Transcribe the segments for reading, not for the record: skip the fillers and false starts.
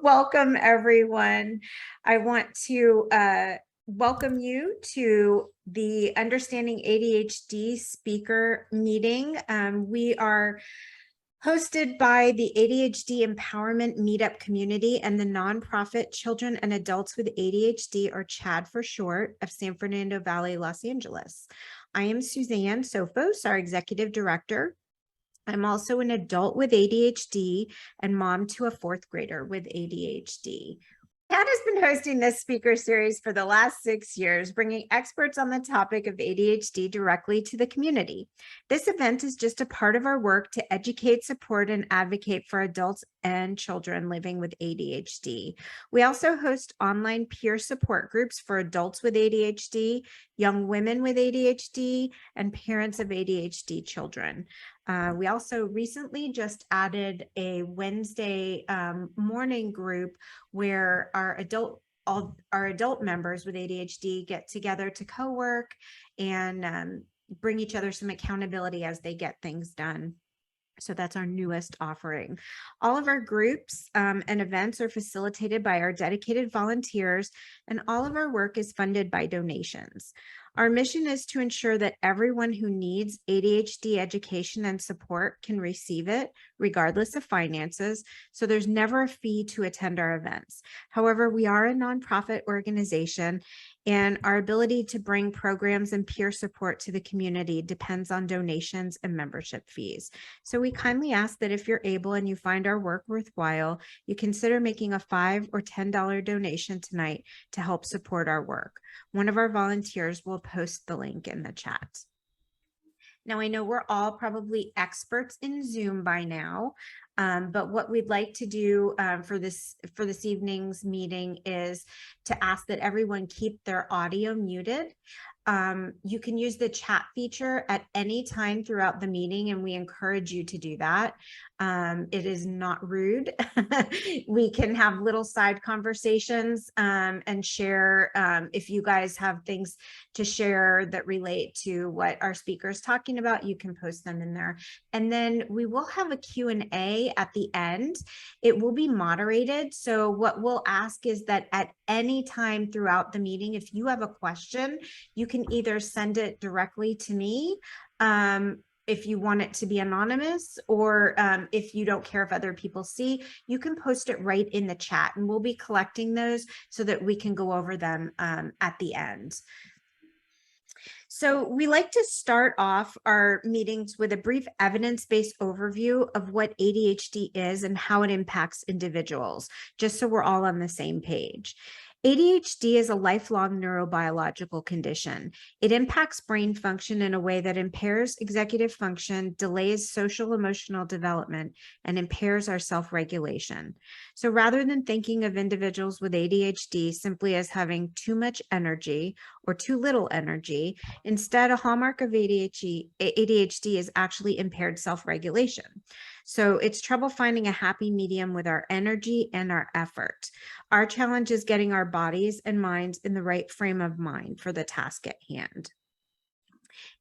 Welcome, everyone. I want to welcome you to the Understanding ADHD speaker meeting. We are hosted by the ADHD Empowerment Meetup Community and the nonprofit Children and Adults with ADHD, or CHAD for short, of San Fernando Valley, Los Angeles. I am Suzanne Sophos, our executive director. I'm also an adult with ADHD and mom to a fourth grader with ADHD. CHAD has been hosting this speaker series for the last 6 years, bringing experts on the topic of ADHD directly to the community. This event is just a part of our work to educate, support, and advocate for adults and children living with ADHD. We also host online peer support groups for adults with ADHD, young women with ADHD, and parents of ADHD children. We also recently just added a Wednesday morning group where all our adult members with ADHD get together to co-work and bring each other some accountability as they get things done. So that's our newest offering. All of our groups and events are facilitated by our dedicated volunteers, and all of our work is funded by donations. Our mission is to ensure that everyone who needs ADHD education and support can receive it, regardless of finances. So there's never a fee to attend our events. However, we are a nonprofit organization, and our ability to bring programs and peer support to the community depends on donations and membership fees. So we kindly ask that if you're able and you find our work worthwhile, you consider making a $5 or $10 donation tonight to help support our work. One of our volunteers will post the link in the chat. Now, I know we're all probably experts in Zoom by now, but what we'd like to do for this evening's meeting is to ask that everyone keep their audio muted. You can use the chat feature at any time throughout the meeting, and we encourage you to do that. It is not rude. We can have little side conversations and share if you guys have things to share that relate to what our speaker is talking about, you can post them in there. And then we will have a Q&A at the end. It will be moderated. So what we'll ask is that at any time throughout the meeting, if you have a question, you can either send it directly to me if you want it to be anonymous, or if you don't care if other people see, you can post it right in the chat, and we'll be collecting those so that we can go over them at the end. So we like to start off our meetings with a brief evidence-based overview of what ADHD is and how it impacts individuals, just so we're all on the same page. ADHD is a lifelong neurobiological condition. It impacts brain function in a way that impairs executive function, delays social emotional development, and impairs our self-regulation. So rather than thinking of individuals with ADHD simply as having too much energy or too little energy, instead, a hallmark of ADHD is actually impaired self-regulation. So it's trouble finding a happy medium with our energy and our effort. Our challenge is getting our bodies and minds in the right frame of mind for the task at hand.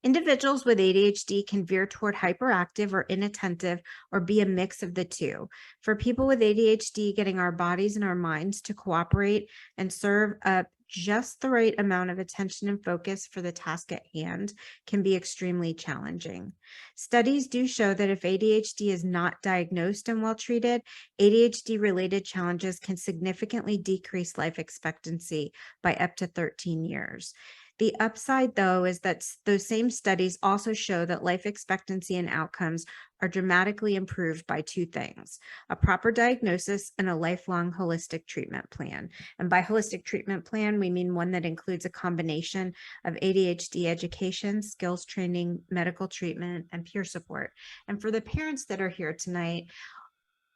Individuals with ADHD can veer toward hyperactive or inattentive, or be a mix of the two. For people with ADHD, getting our bodies and our minds to cooperate and serve up just the right amount of attention and focus for the task at hand can be extremely challenging. Studies do show that if ADHD is not diagnosed and well treated, ADHD-related challenges can significantly decrease life expectancy by up to 13 years. The upside, though, is that those same studies also show that life expectancy and outcomes are dramatically improved by two things: a proper diagnosis and a lifelong holistic treatment plan. And by holistic treatment plan, we mean one that includes a combination of ADHD education, skills training, medical treatment, and peer support. And for the parents that are here tonight,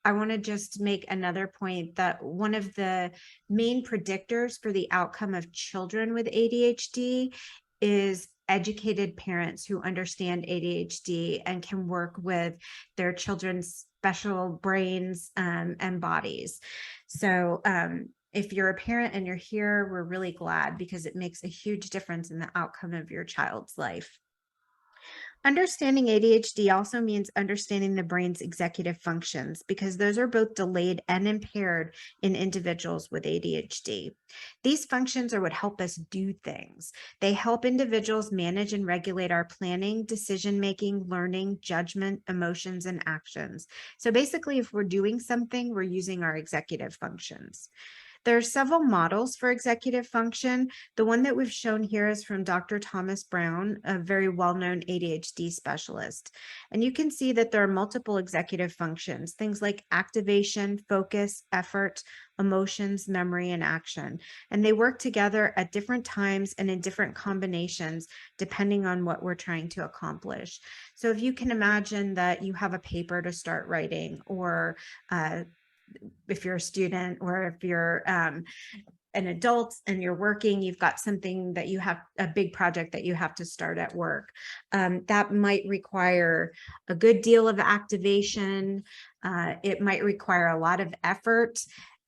I want to just make another point that one of the main predictors for the outcome of children with ADHD is educated parents who understand ADHD and can work with their children's special brains and bodies. So if you're a parent and you're here, we're really glad, because it makes a huge difference in the outcome of your child's life. Understanding ADHD also means understanding the brain's executive functions because those are both delayed and impaired in individuals with ADHD. These functions are what help us do things. They help individuals manage and regulate our planning, decision-making, learning, judgment, emotions, and actions. So basically, if we're doing something, we're using our executive functions. There are several models for executive function. The one that we've shown here is from Dr. Thomas Brown, a very well-known ADHD specialist. And you can see that there are multiple executive functions, things like activation, focus, effort, emotions, memory, and action. And they work together at different times and in different combinations, depending on what we're trying to accomplish. So if you can imagine that you have a paper to start writing, or if you're a student, or if you're an adult and you're working, you've got something that you have, a big project that you have to start at work. That might require a good deal of activation. It might require a lot of effort.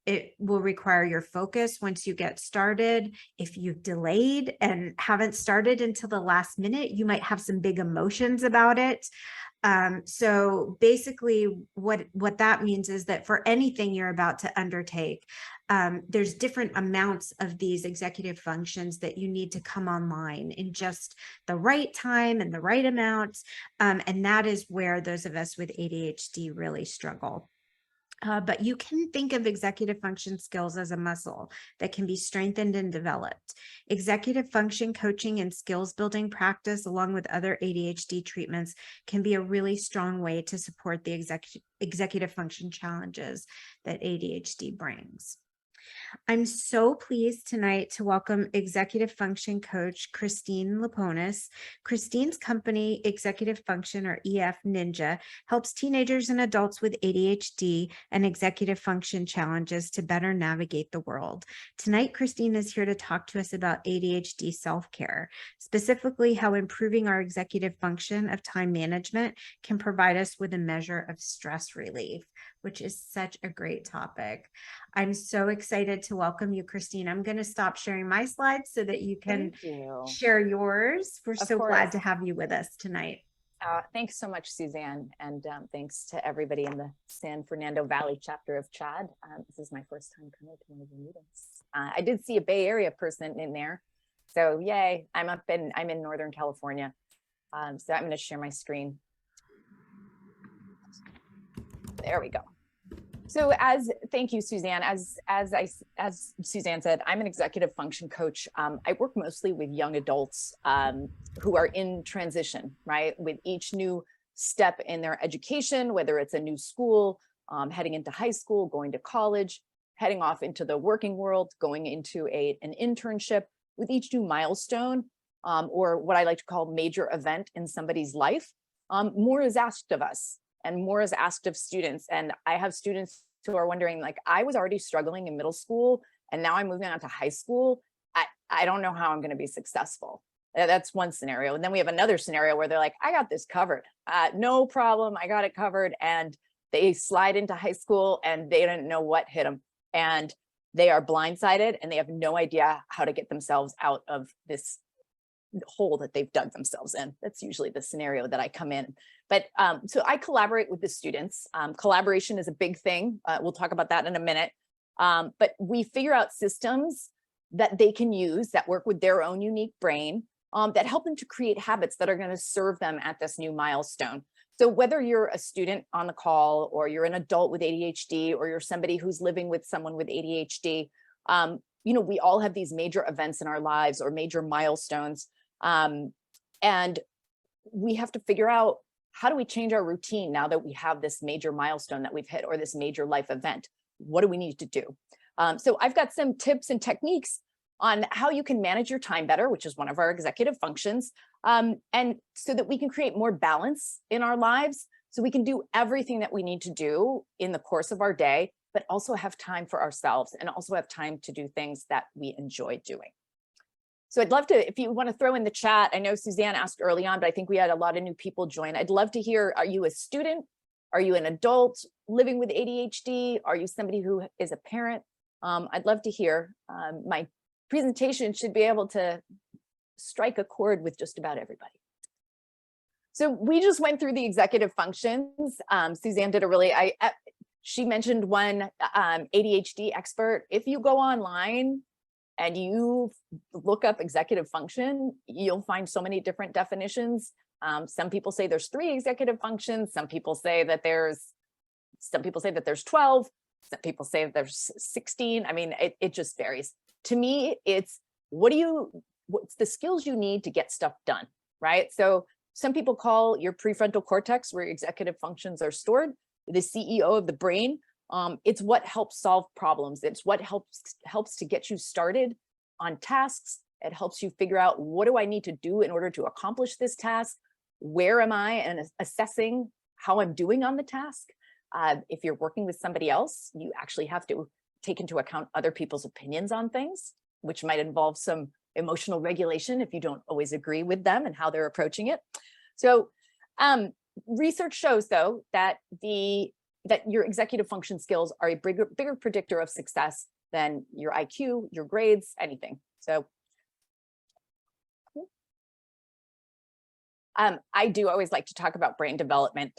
It will require your focus once you get started. If you've delayed and haven't started until the last minute, you might have some big emotions about it. So basically what that means is that for anything you're about to undertake, there's different amounts of these executive functions that you need to come online in just the right time and the right amount. And that is where those of us with ADHD really struggle. But you can think of executive function skills as a muscle that can be strengthened and developed. Executive function coaching and skills building practice, along with other ADHD treatments, can be a really strong way to support the executive function challenges that ADHD brings. I'm so pleased tonight to welcome executive function coach Christine Leppones. Christine's company, Executive Function, or EF Ninja, helps teenagers and adults with ADHD and executive function challenges to better navigate the world. Tonight, Christine is here to talk to us about ADHD self-care, specifically how improving our executive function of time management can provide us with a measure of stress relief, which is such a great topic. I'm so excited to welcome you, Christine. I'm going to stop sharing my slides so that you can share yours. We're so glad to have you with us tonight. Thanks so much, Suzanne. And thanks to everybody in the San Fernando Valley chapter of CHAD. This is my first time coming to one of the meetings. I did see a Bay Area person in there. So yay, I'm in Northern California. So I'm going to share my screen. There we go. So thank you, Suzanne. As Suzanne said, I'm an executive function coach. I work mostly with young adults who are in transition, right? With each new step in their education, whether it's a new school, heading into high school, going to college, heading off into the working world, going into an internship. With each new milestone, or what I like to call major event in somebody's life, more is asked of us. And more is asked of students. And I have students who are wondering, like, I was already struggling in middle school, and now I'm moving on to high school. I don't know how I'm going to be successful. That's one scenario. And then we have another scenario where they're like, I got this covered. No problem. I got it covered. And they slide into high school and they didn't know what hit them. And they are blindsided and they have no idea how to get themselves out of this hole that they've dug themselves in. That's usually the scenario that I come in. But so I collaborate with the students. Collaboration is a big thing. We'll talk about that in a minute. But we figure out systems that they can use that work with their own unique brain, that help them to create habits that are going to serve them at this new milestone. So whether you're a student on the call, or you're an adult with ADHD, or you're somebody who's living with someone with ADHD, you know, we all have these major events in our lives or major milestones. And we have to figure out, how do we change our routine now that we have this major milestone that we've hit, or this major life event? What do we need to do? So I've got some tips and techniques on how you can manage your time better, which is one of our executive functions, and so that we can create more balance in our lives, so we can do everything that we need to do in the course of our day, but also have time for ourselves and also have time to do things that we enjoy doing. So I'd love to, if you want to throw in the chat, I know Suzanne asked early on, but I think we had a lot of new people join. I'd love to hear, are you a student? Are you an adult living with ADHD? Are you somebody who is a parent? I'd love to hear. My presentation should be able to strike a chord with just about everybody. So we just went through the executive functions. Suzanne did a really, she mentioned one ADHD expert. If you go online and you look up executive function, you'll find so many different definitions. Some people say there's 3 executive functions. Some people say that there's 12. Some people say that there's 16. I mean, it just varies. To me, it's what's the skills you need to get stuff done, right? So some people call your prefrontal cortex, where executive functions are stored, the CEO of the brain. It's what helps solve problems. It's what helps to get you started on tasks. It helps you figure out, what do I need to do in order to accomplish this task? Where am I? And assessing how I'm doing on the task. If you're working with somebody else, you actually have to take into account other people's opinions on things, which might involve some emotional regulation if you don't always agree with them and how they're approaching it. So research shows, though, that your executive function skills are a bigger predictor of success than your IQ, your grades, anything. So I do always like to talk about brain development,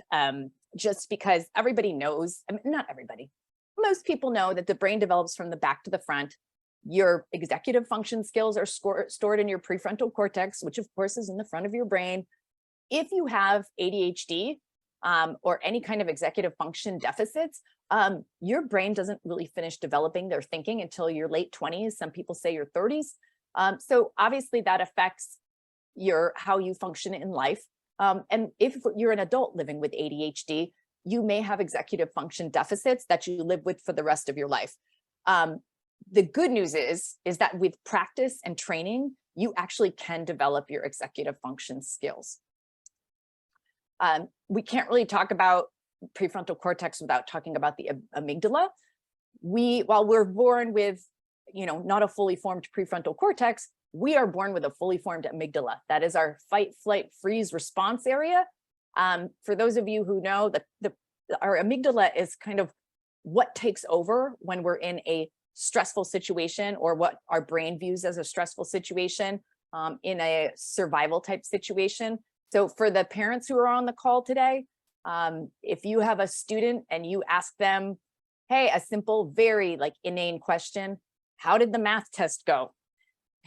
just because everybody knows, I mean, not everybody, most people know that the brain develops from the back to the front. Your executive function skills are stored in your prefrontal cortex, which of course is in the front of your brain. If you have ADHD or any kind of executive function deficits, your brain doesn't really finish developing their thinking until your late 20s. Some people say your 30s. So obviously that affects how you function in life. And if you're an adult living with ADHD, you may have executive function deficits that you live with for the rest of your life. The good news is that with practice and training, you actually can develop your executive function skills. We can't really talk about prefrontal cortex without talking about the amygdala. While we're born with, not a fully formed prefrontal cortex, we are born with a fully formed amygdala. That is our fight, flight, freeze response area. For those of you who know, our amygdala is kind of what takes over when we're in a stressful situation, or what our brain views as a stressful situation, in a survival type situation. So for the parents who are on the call today, if you have a student and you ask them, hey, a simple, very inane question, how did the math test go?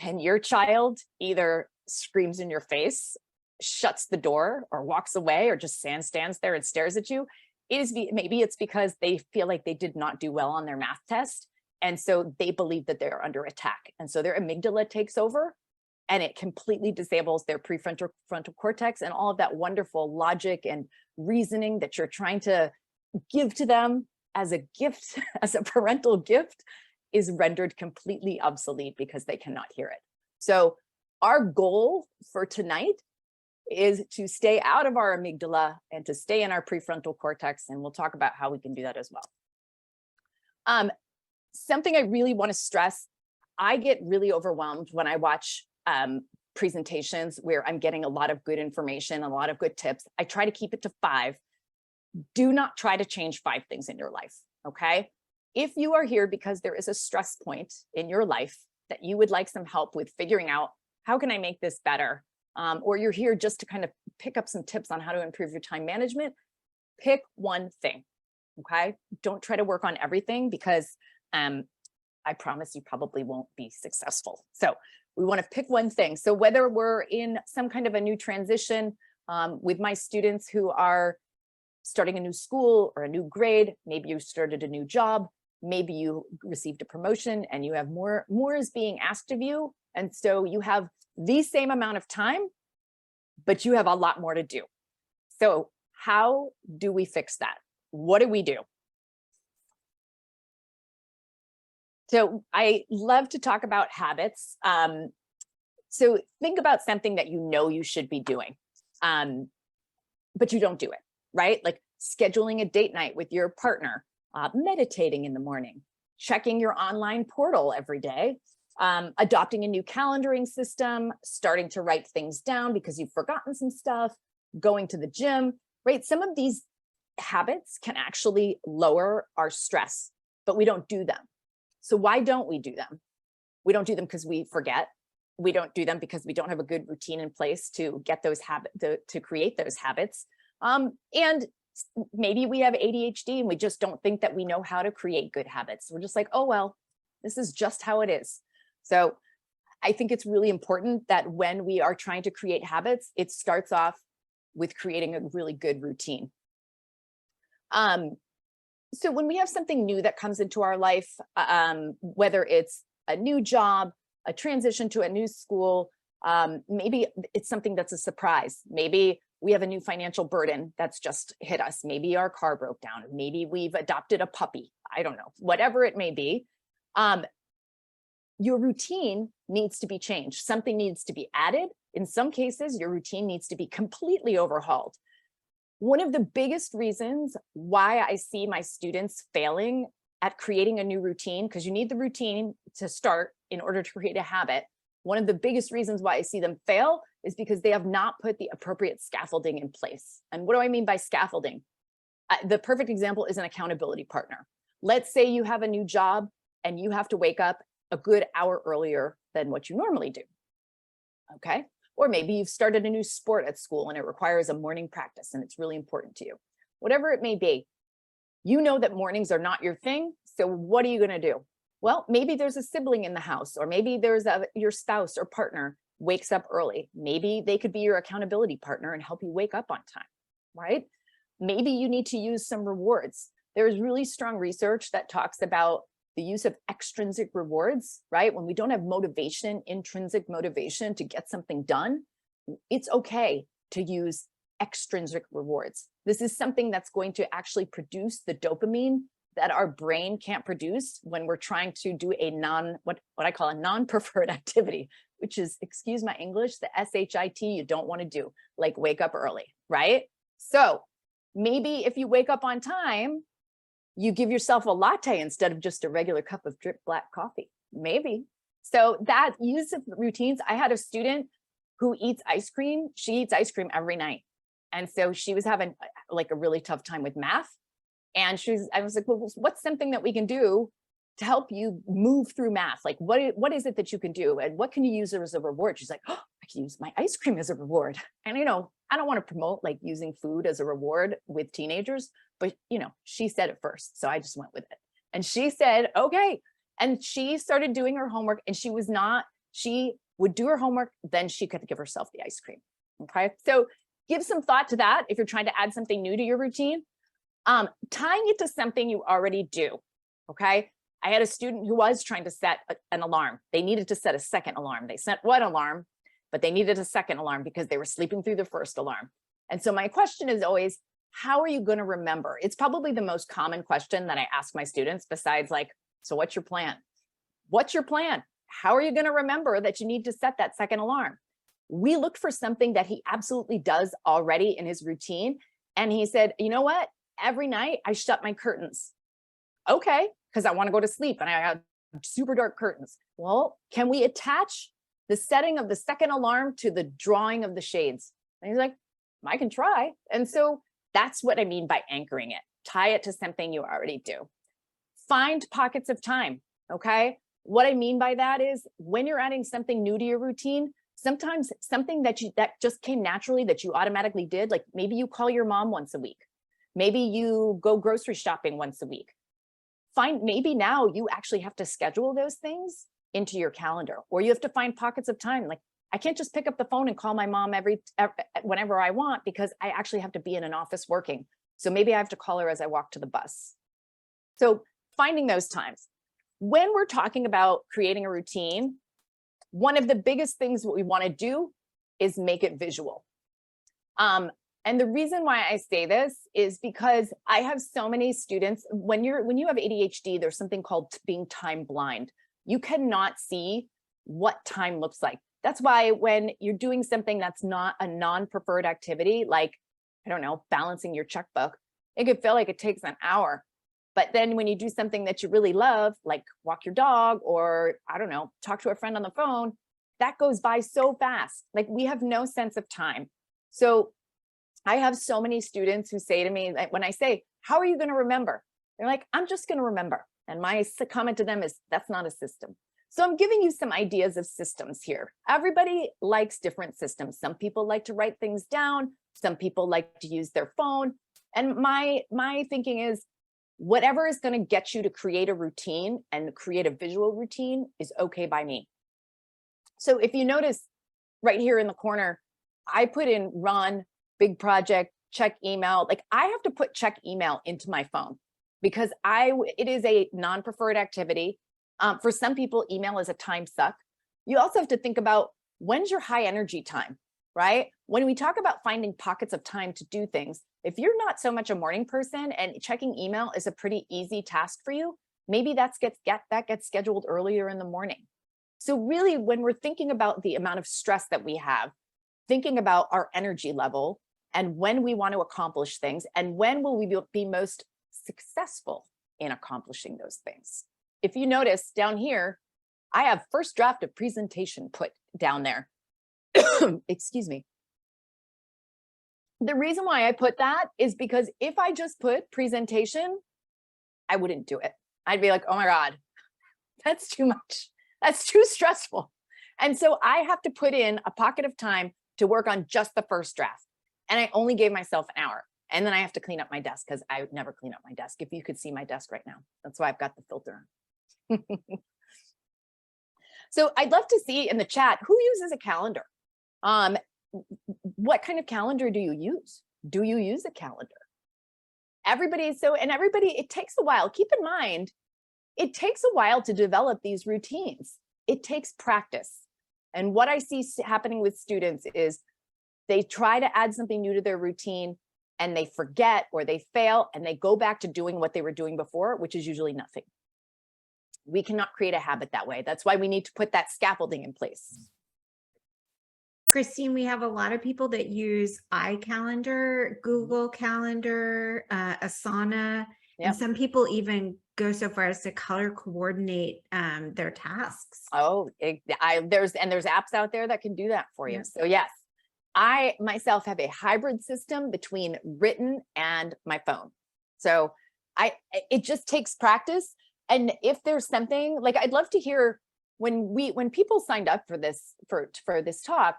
And your child either screams in your face, shuts the door, or walks away, or just stands there and stares at you, maybe it's because they feel like they did not do well on their math test. And so they believe that they're under attack. And so their amygdala takes over, and it completely disables their prefrontal cortex, and all of that wonderful logic and reasoning that you're trying to give to them as a gift, as a parental gift, is rendered completely obsolete because they cannot hear it. So our goal for tonight is to stay out of our amygdala and to stay in our prefrontal cortex. And we'll talk about how we can do that as well. Something I really want to stress, I get really overwhelmed when I watch presentations where I'm getting a lot of good information, a lot of good tips. I try to keep it to 5. Do not try to change 5 things in your life, okay? If you are here because there is a stress point in your life that you would like some help with figuring out, how can I make this better? Or you're here just to kind of pick up some tips on how to improve your time management, pick one thing, okay? Don't try to work on everything, because I promise you probably won't be successful. So we want to pick one thing. So whether we're in some kind of a new transition with my students who are starting a new school or a new grade, maybe you started a new job, maybe you received a promotion and you have more is being asked of you. And so you have the same amount of time, but you have a lot more to do. So how do we fix that? What do we do? So I love to talk about habits. So think about something that you know you should be doing, but you don't do it, right? Like scheduling a date night with your partner, meditating in the morning, checking your online portal every day, adopting a new calendaring system, starting to write things down because you've forgotten some stuff, going to the gym, right? Some of these habits can actually lower our stress, but we don't do them. So why don't we do them? We don't do them because we forget. we don't do them because we don't have a good routine in place to get those habits, to create those habits. And maybe we have ADHD and we just don't think that we know how to create good habits. We're just like, oh, well, this is just how it is. So I think it's really important that when we are trying to create habits, it starts off with creating a really good routine. So when we have something new that comes into our life, whether it's a new job, a transition to a new school, maybe it's something that's a surprise. Maybe we have a new financial burden that's just hit us. Maybe our car broke down. Maybe we've adopted a puppy. I don't know, whatever it may be. Your routine needs to be changed. Something needs to be added. In some cases, your routine needs to be completely overhauled. One of the biggest reasons why I see my students failing at creating a new routine, because you need the routine to start in order to create a habit. One of the biggest reasons why I see them fail is because they have not put the appropriate scaffolding in place. And what do I mean by scaffolding? The perfect example is an accountability partner. Let's say you have a new job and you have to wake up a good hour earlier than what you normally do. Okay. Or maybe you've started a new sport at school and it requires a morning practice and it's really important to you. Whatever it may be, you know that mornings are not your thing. So what are you going to do? Well, maybe there's a sibling in the house, or maybe there's your spouse or partner wakes up early. Maybe they could be your accountability partner and help you wake up on time, right? Maybe you need to use some rewards. There's really strong research that talks about the use of extrinsic rewards, right? When we don't have motivation, intrinsic motivation to get something done, it's okay to use extrinsic rewards. This is something that's going to actually produce the dopamine that our brain can't produce when we're trying to do a what I call a non-preferred activity, which is, excuse my English, the SHIT you don't want to do, like wake up early, right? So maybe if you wake up on time, you give yourself a latte instead of just a regular cup of drip black coffee, maybe. So that use of routines, I had a student who eats ice cream. She eats ice cream every night. And so she was having like a really tough time with math. And I was like, well, what's something that we can do to help you move through math? Like, what is it that you can do? And what can you use as a reward? She's like, oh, I can use my ice cream as a reward. And, I don't want to promote like using food as a reward with teenagers, but, she said it first. So I just went with it. And she said, okay. And she started doing her homework and she would do her homework, then she could give herself the ice cream. Okay. So give some thought to that if you're trying to add something new to your routine. Tying it to something you already do, okay? I had a student who was trying to set an alarm. They needed to set a second alarm. They set one alarm, but they needed a second alarm because they were sleeping through the first alarm. And so my question is always, how are you going to remember? It's probably the most common question that I ask my students besides like, so what's your plan? What's your plan? How are you going to remember that you need to set that second alarm? We looked for something that he absolutely does already in his routine. And he said, you know what? Every night I shut my curtains. Okay, because I want to go to sleep and I have super dark curtains. Well, can we attach the setting of the second alarm to the drawing of the shades? And he's like, I can try. And so that's what I mean by anchoring it. Tie it to something you already do. Find pockets of time, okay? What I mean by that is when you're adding something new to your routine, sometimes something that just came naturally that you automatically did, like maybe you call your mom once a week. Maybe you go grocery shopping once a week. Maybe now you actually have to schedule those things into your calendar, or you have to find pockets of time. Like I can't just pick up the phone and call my mom whenever I want because I actually have to be in an office working. So maybe I have to call her as I walk to the bus. So finding those times. When we're talking about creating a routine, one of the biggest things what we want to do is make it visual. And the reason why I say this is because I have so many students, when you have ADHD, there's something called being time blind. You cannot see what time looks like. That's why when you're doing something that's not a non-preferred activity, like, I don't know, balancing your checkbook, it could feel like it takes an hour. But then when you do something that you really love, like walk your dog or, I don't know, talk to a friend on the phone, that goes by so fast. Like we have no sense of time. So I have so many students who say to me, like, when I say, how are you going to remember? They're like, I'm just going to remember. And my comment to them is, that's not a system. So I'm giving you some ideas of systems here. Everybody likes different systems. Some people like to write things down. Some people like to use their phone. And my thinking is, whatever is going to get you to create a routine and create a visual routine is okay by me. So if you notice right here in the corner, I put in run, big project, check email. Like I have to put check email into my phone because it is a non-preferred activity. For some people, email is a time suck. You also have to think about, when's your high energy time, right? When we talk about finding pockets of time to do things, if you're not so much a morning person and checking email is a pretty easy task for you, maybe that gets scheduled earlier in the morning. So really, when we're thinking about the amount of stress that we have, thinking about our energy level and when we want to accomplish things and when will we be most successful in accomplishing those things. If you notice down here, I have first draft of presentation put down there. Excuse me. The reason why I put that is because if I just put presentation, I wouldn't do it. I'd be like, oh my God, that's too much. That's too stressful. And so I have to put in a pocket of time to work on just the first draft. And I only gave myself an hour. And then I have to clean up my desk because I would never clean up my desk. If you could see my desk right now, that's why I've got the filter on. So I'd love to see in the chat, who uses a calendar? What kind of calendar do you use? Do you use a calendar? Everybody, it takes a while. Keep in mind, it takes a while to develop these routines. It takes practice. And what I see happening with students is they try to add something new to their routine and they forget or they fail and they go back to doing what they were doing before, which is usually nothing. We cannot create a habit that way. That's why we need to put that scaffolding in place. Christine, we have a lot of people that use iCalendar, Google Calendar, Asana, Yep. and some people even go so far as to color coordinate their tasks. Oh, there's apps out there that can do that for you. Yep. So yes, I myself have a hybrid system between written and my phone. So it just takes practice. And if there's something like, I'd love to hear when people signed up for this talk,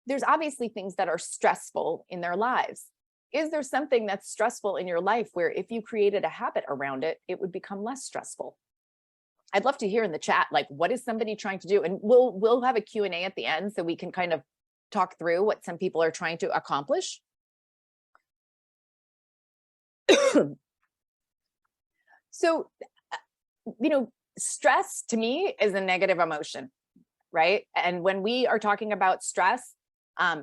there's obviously things that are stressful in their lives. Is there something that's stressful in your life where if you created a habit around it, it would become less stressful? I'd love to hear in the chat, like, what is somebody trying to do? And we'll have a Q&A at the end so we can kind of talk through what some people are trying to accomplish. So, stress to me is a negative emotion, right? And when we are talking about stress,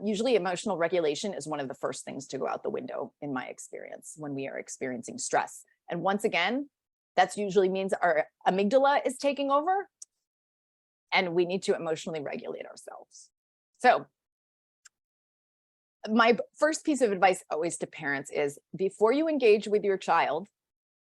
usually emotional regulation is one of the first things to go out the window in my experience when we are experiencing stress. And once again, that usually means our amygdala is taking over and we need to emotionally regulate ourselves. So my first piece of advice always to parents is, before you engage with your child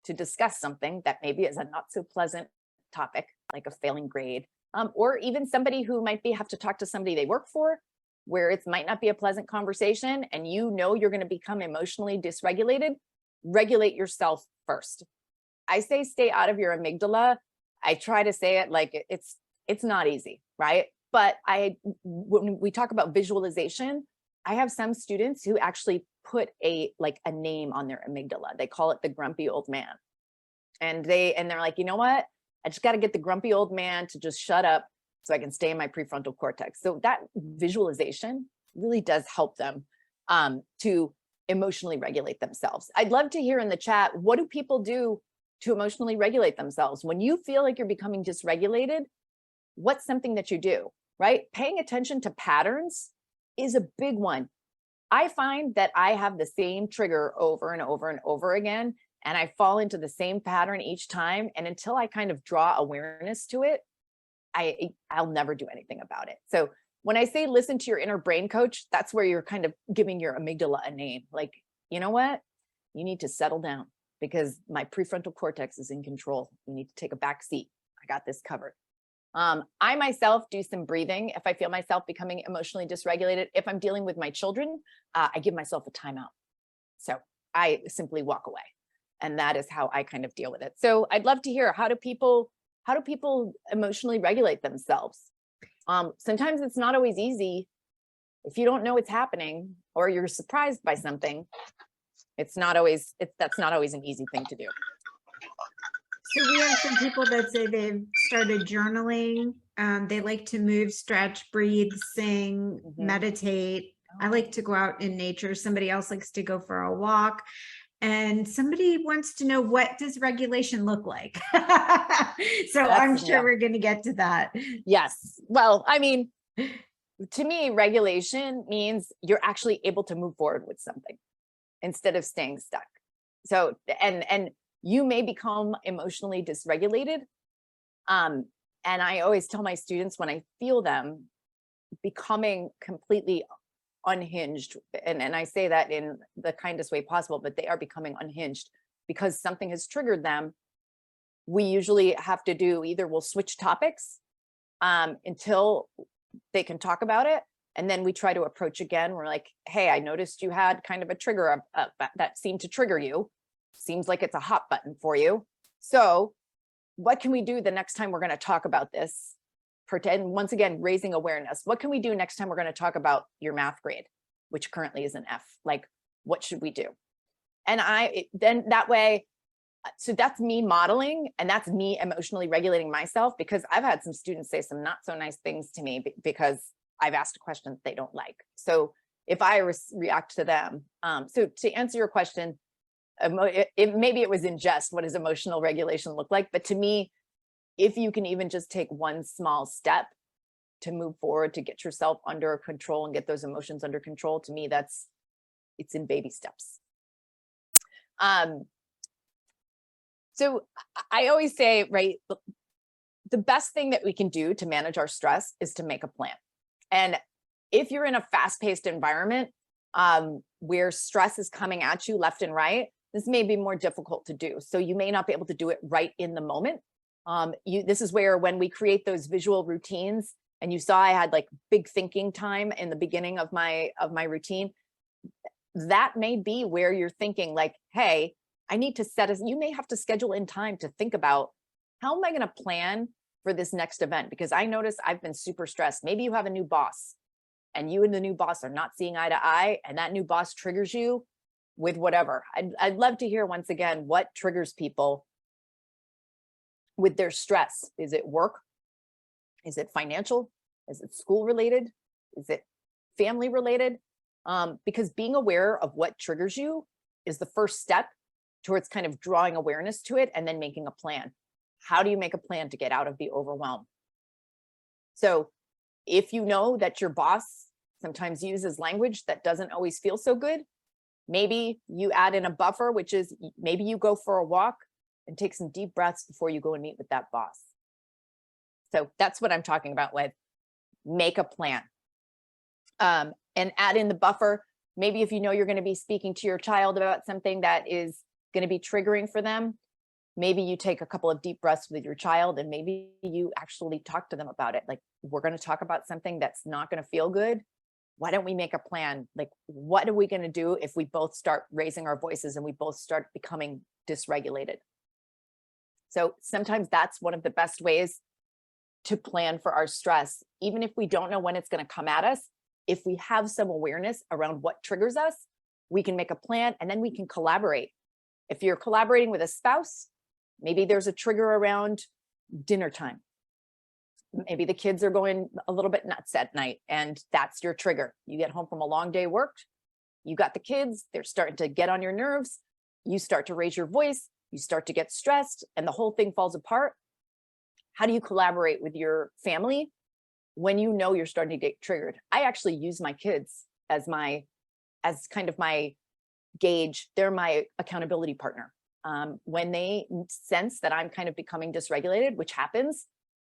to discuss something that maybe is a not so pleasant topic, like a failing grade, or even somebody who might have to talk to somebody they work for, where it might not be a pleasant conversation and you're going to become emotionally dysregulated, regulate yourself first. I say stay out of your amygdala. I try to say it like it's not easy, right? But when we talk about visualization, I have some students who actually put a name on their amygdala. They call it the grumpy old man. And they're like, you know what? I just got to get the grumpy old man to just shut up so I can stay in my prefrontal cortex. So that visualization really does help them to emotionally regulate themselves. I'd love to hear in the chat, what do people do to emotionally regulate themselves? When you feel like you're becoming dysregulated, what's something that you do, right? Paying attention to patterns is a big one. I find that I have the same trigger over and over and over again, and I fall into the same pattern each time. And until I kind of draw awareness to it, I'll never do anything about it. So when I say listen to your inner brain coach, that's where you're kind of giving your amygdala a name. Like, you know what? You need to settle down because my prefrontal cortex is in control. You need to take a back seat. I got this covered. I myself do some breathing. If I feel myself becoming emotionally dysregulated, if I'm dealing with my children, I give myself a timeout. So I simply walk away. And that is how I kind of deal with it. So I'd love to hear, how do people emotionally regulate themselves? Sometimes it's not always easy. If you don't know what's happening or you're surprised by something, that's not always an easy thing to do. So we have some people that say they've started journaling. They like to move, stretch, breathe, sing, meditate. I like to go out in nature. Somebody else likes to go for a walk. And somebody wants to know, what does regulation look like? So I'm sure we're going to get to that. Yes. Well, I mean, to me, regulation means you're actually able to move forward with something instead of staying stuck. So, and you may become emotionally dysregulated. And I always tell my students, when I feel them becoming completely unhinged, and I say that in the kindest way possible, but they are becoming unhinged because something has triggered them, we usually have to do, either we'll switch topics until they can talk about it, and then we try to approach again. We're like, hey, I noticed you had kind of a trigger that seemed to trigger you. Seems like it's a hot button for you. So what can we do the next time we're going to talk about this? Pretend, once again, raising awareness. What can we do next time we're going to talk about your math grade, which currently is an F? Like, what should we do? And then that way, so that's me modeling, and that's me emotionally regulating myself, because I've had some students say some not so nice things to me because I've asked a question that they don't like. So if I react to them, so to answer your question, maybe it was in jest, what does emotional regulation look like? But to me, if you can even just take one small step to move forward, to get yourself under control and get those emotions under control, to me, it's in baby steps. So I always say, right, the best thing that we can do to manage our stress is to make a plan. And if you're in a fast-paced environment where stress is coming at you left and right, this may be more difficult to do. So you may not be able to do it right in the moment. This is where, when we create those visual routines, and you saw I had like big thinking time in the beginning of my routine, that may be where you're thinking like, hey, I need to you may have to schedule in time to think about, how am I going to plan for this next event? Because I notice I've been super stressed. Maybe you have a new boss and you and the new boss are not seeing eye to eye, and that new boss triggers you with whatever. I'd love to hear, once again, what triggers people with their stress. Is it work? Is it financial? Is it school related? Is it family related? Because being aware of what triggers you is the first step towards kind of drawing awareness to it and then making a plan. How do you make a plan to get out of the overwhelm? So if you know that your boss sometimes uses language that doesn't always feel so good, maybe you add in a buffer, which is maybe you go for a walk and take some deep breaths before you go and meet with that boss. So that's what I'm talking about with make a plan. And add in the buffer. Maybe if you know you're going to be speaking to your child about something that is going to be triggering for them, maybe you take a couple of deep breaths with your child, and maybe you actually talk to them about it. Like, we're going to talk about something that's not going to feel good. Why don't we make a plan? Like, what are we going to do if we both start raising our voices and we both start becoming dysregulated? So sometimes that's one of the best ways to plan for our stress. Even if we don't know when it's going to come at us, if we have some awareness around what triggers us, we can make a plan, and then we can collaborate. If you're collaborating with a spouse, maybe there's a trigger around dinner time. Maybe the kids are going a little bit nuts at night, and that's your trigger. You get home from a long day worked, you got the kids, they're starting to get on your nerves, you start to raise your voice, you start to get stressed, and the whole thing falls apart. How do you collaborate with your family when you know you're starting to get triggered? I actually use my kids as kind of my gauge. They're my accountability partner. When they sense that I'm kind of becoming dysregulated, which happens,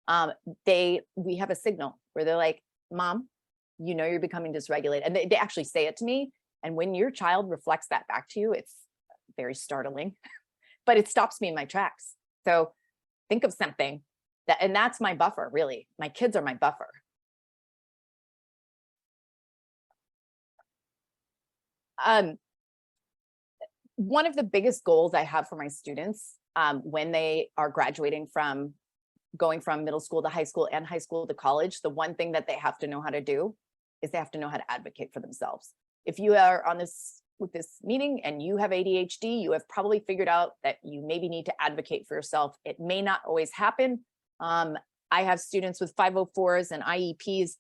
we have a signal where they're like, Mom, you know you're becoming dysregulated. And they actually say it to me. And when your child reflects that back to you, it's very startling, but it stops me in my tracks. So think of something and that's my buffer, really. My kids are my buffer. one of the biggest goals I have for my students when they are graduating from going from middle school to high school and high school to college, the one thing that they have to know how to do is they have to know how to advocate for themselves. If you are on this with this meeting and you have ADHD, you have probably figured out that you maybe need to advocate for yourself. It may not always happen. I have students with 504s and IEPs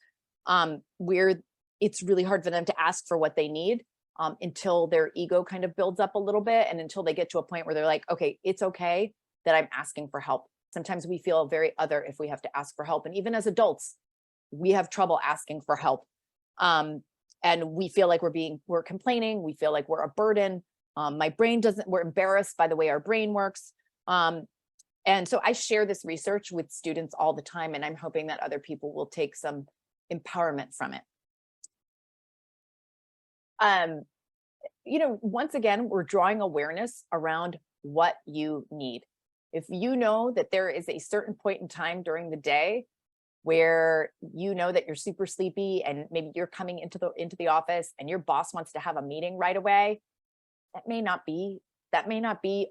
where it's really hard for them to ask for what they need until their ego kind of builds up a little bit, and until they get to a point where they're like, okay, it's okay that I'm asking for help. Sometimes we feel very other if we have to ask for help. And even as adults, we have trouble asking for help. And we feel like we're complaining. We feel like we're a burden. We're embarrassed by the way our brain works. And so I share this research with students all the time, and I'm hoping that other people will take some empowerment from it. Once again, we're drawing awareness around what you need. If you know that there is a certain point in time during the day where you know that you're super sleepy and maybe you're coming into the office and your boss wants to have a meeting right away, that may not be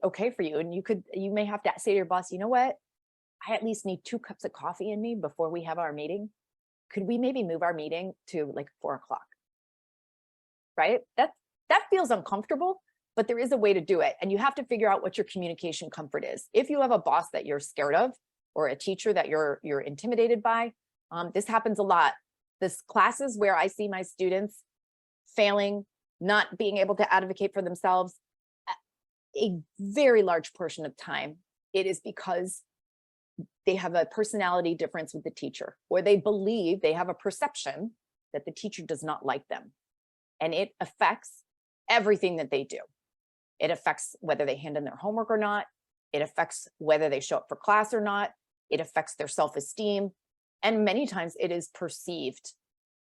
okay for you. And you may have to say to your boss, you know what? I at least need 2 cups of coffee in me before we have our meeting. Could we maybe move our meeting to like 4 o'clock? Right? That feels uncomfortable, but there is a way to do it. And you have to figure out what your communication comfort is. If you have a boss that you're scared of, or a teacher that you're intimidated by, this happens a lot. This classes where I see my students failing, not being able to advocate for themselves, a very large portion of time, it is because they have a personality difference with the teacher, or they believe, they have a perception that the teacher does not like them. And it affects everything that they do. It affects whether they hand in their homework or not. It affects whether they show up for class or not. It affects their self-esteem. And many times it is perceived.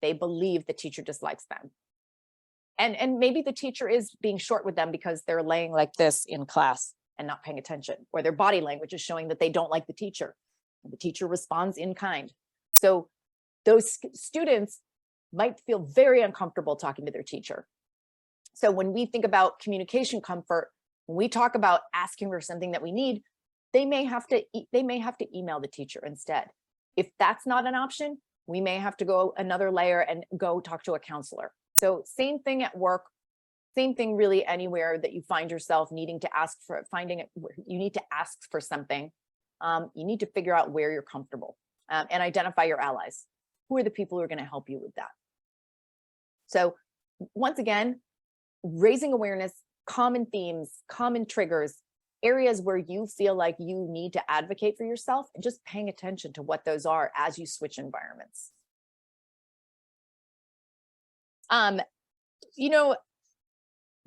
They believe the teacher dislikes them. And maybe the teacher is being short with them because they're laying like this in class and not paying attention, or their body language is showing that they don't like the teacher. And the teacher responds in kind. So those students might feel very uncomfortable talking to their teacher. So when we think about communication comfort, when we talk about asking for something that we need, they may have to email the teacher instead. If that's not an option, we may have to go another layer and go talk to a counselor. So same thing at work, same thing really anywhere that you find yourself needing to you need to ask for something. You need to figure out where you're comfortable and identify your allies. Who are the people who are going to help you with that? So once again, raising awareness, common themes, common triggers, areas where you feel like you need to advocate for yourself, and just paying attention to what those are as you switch environments.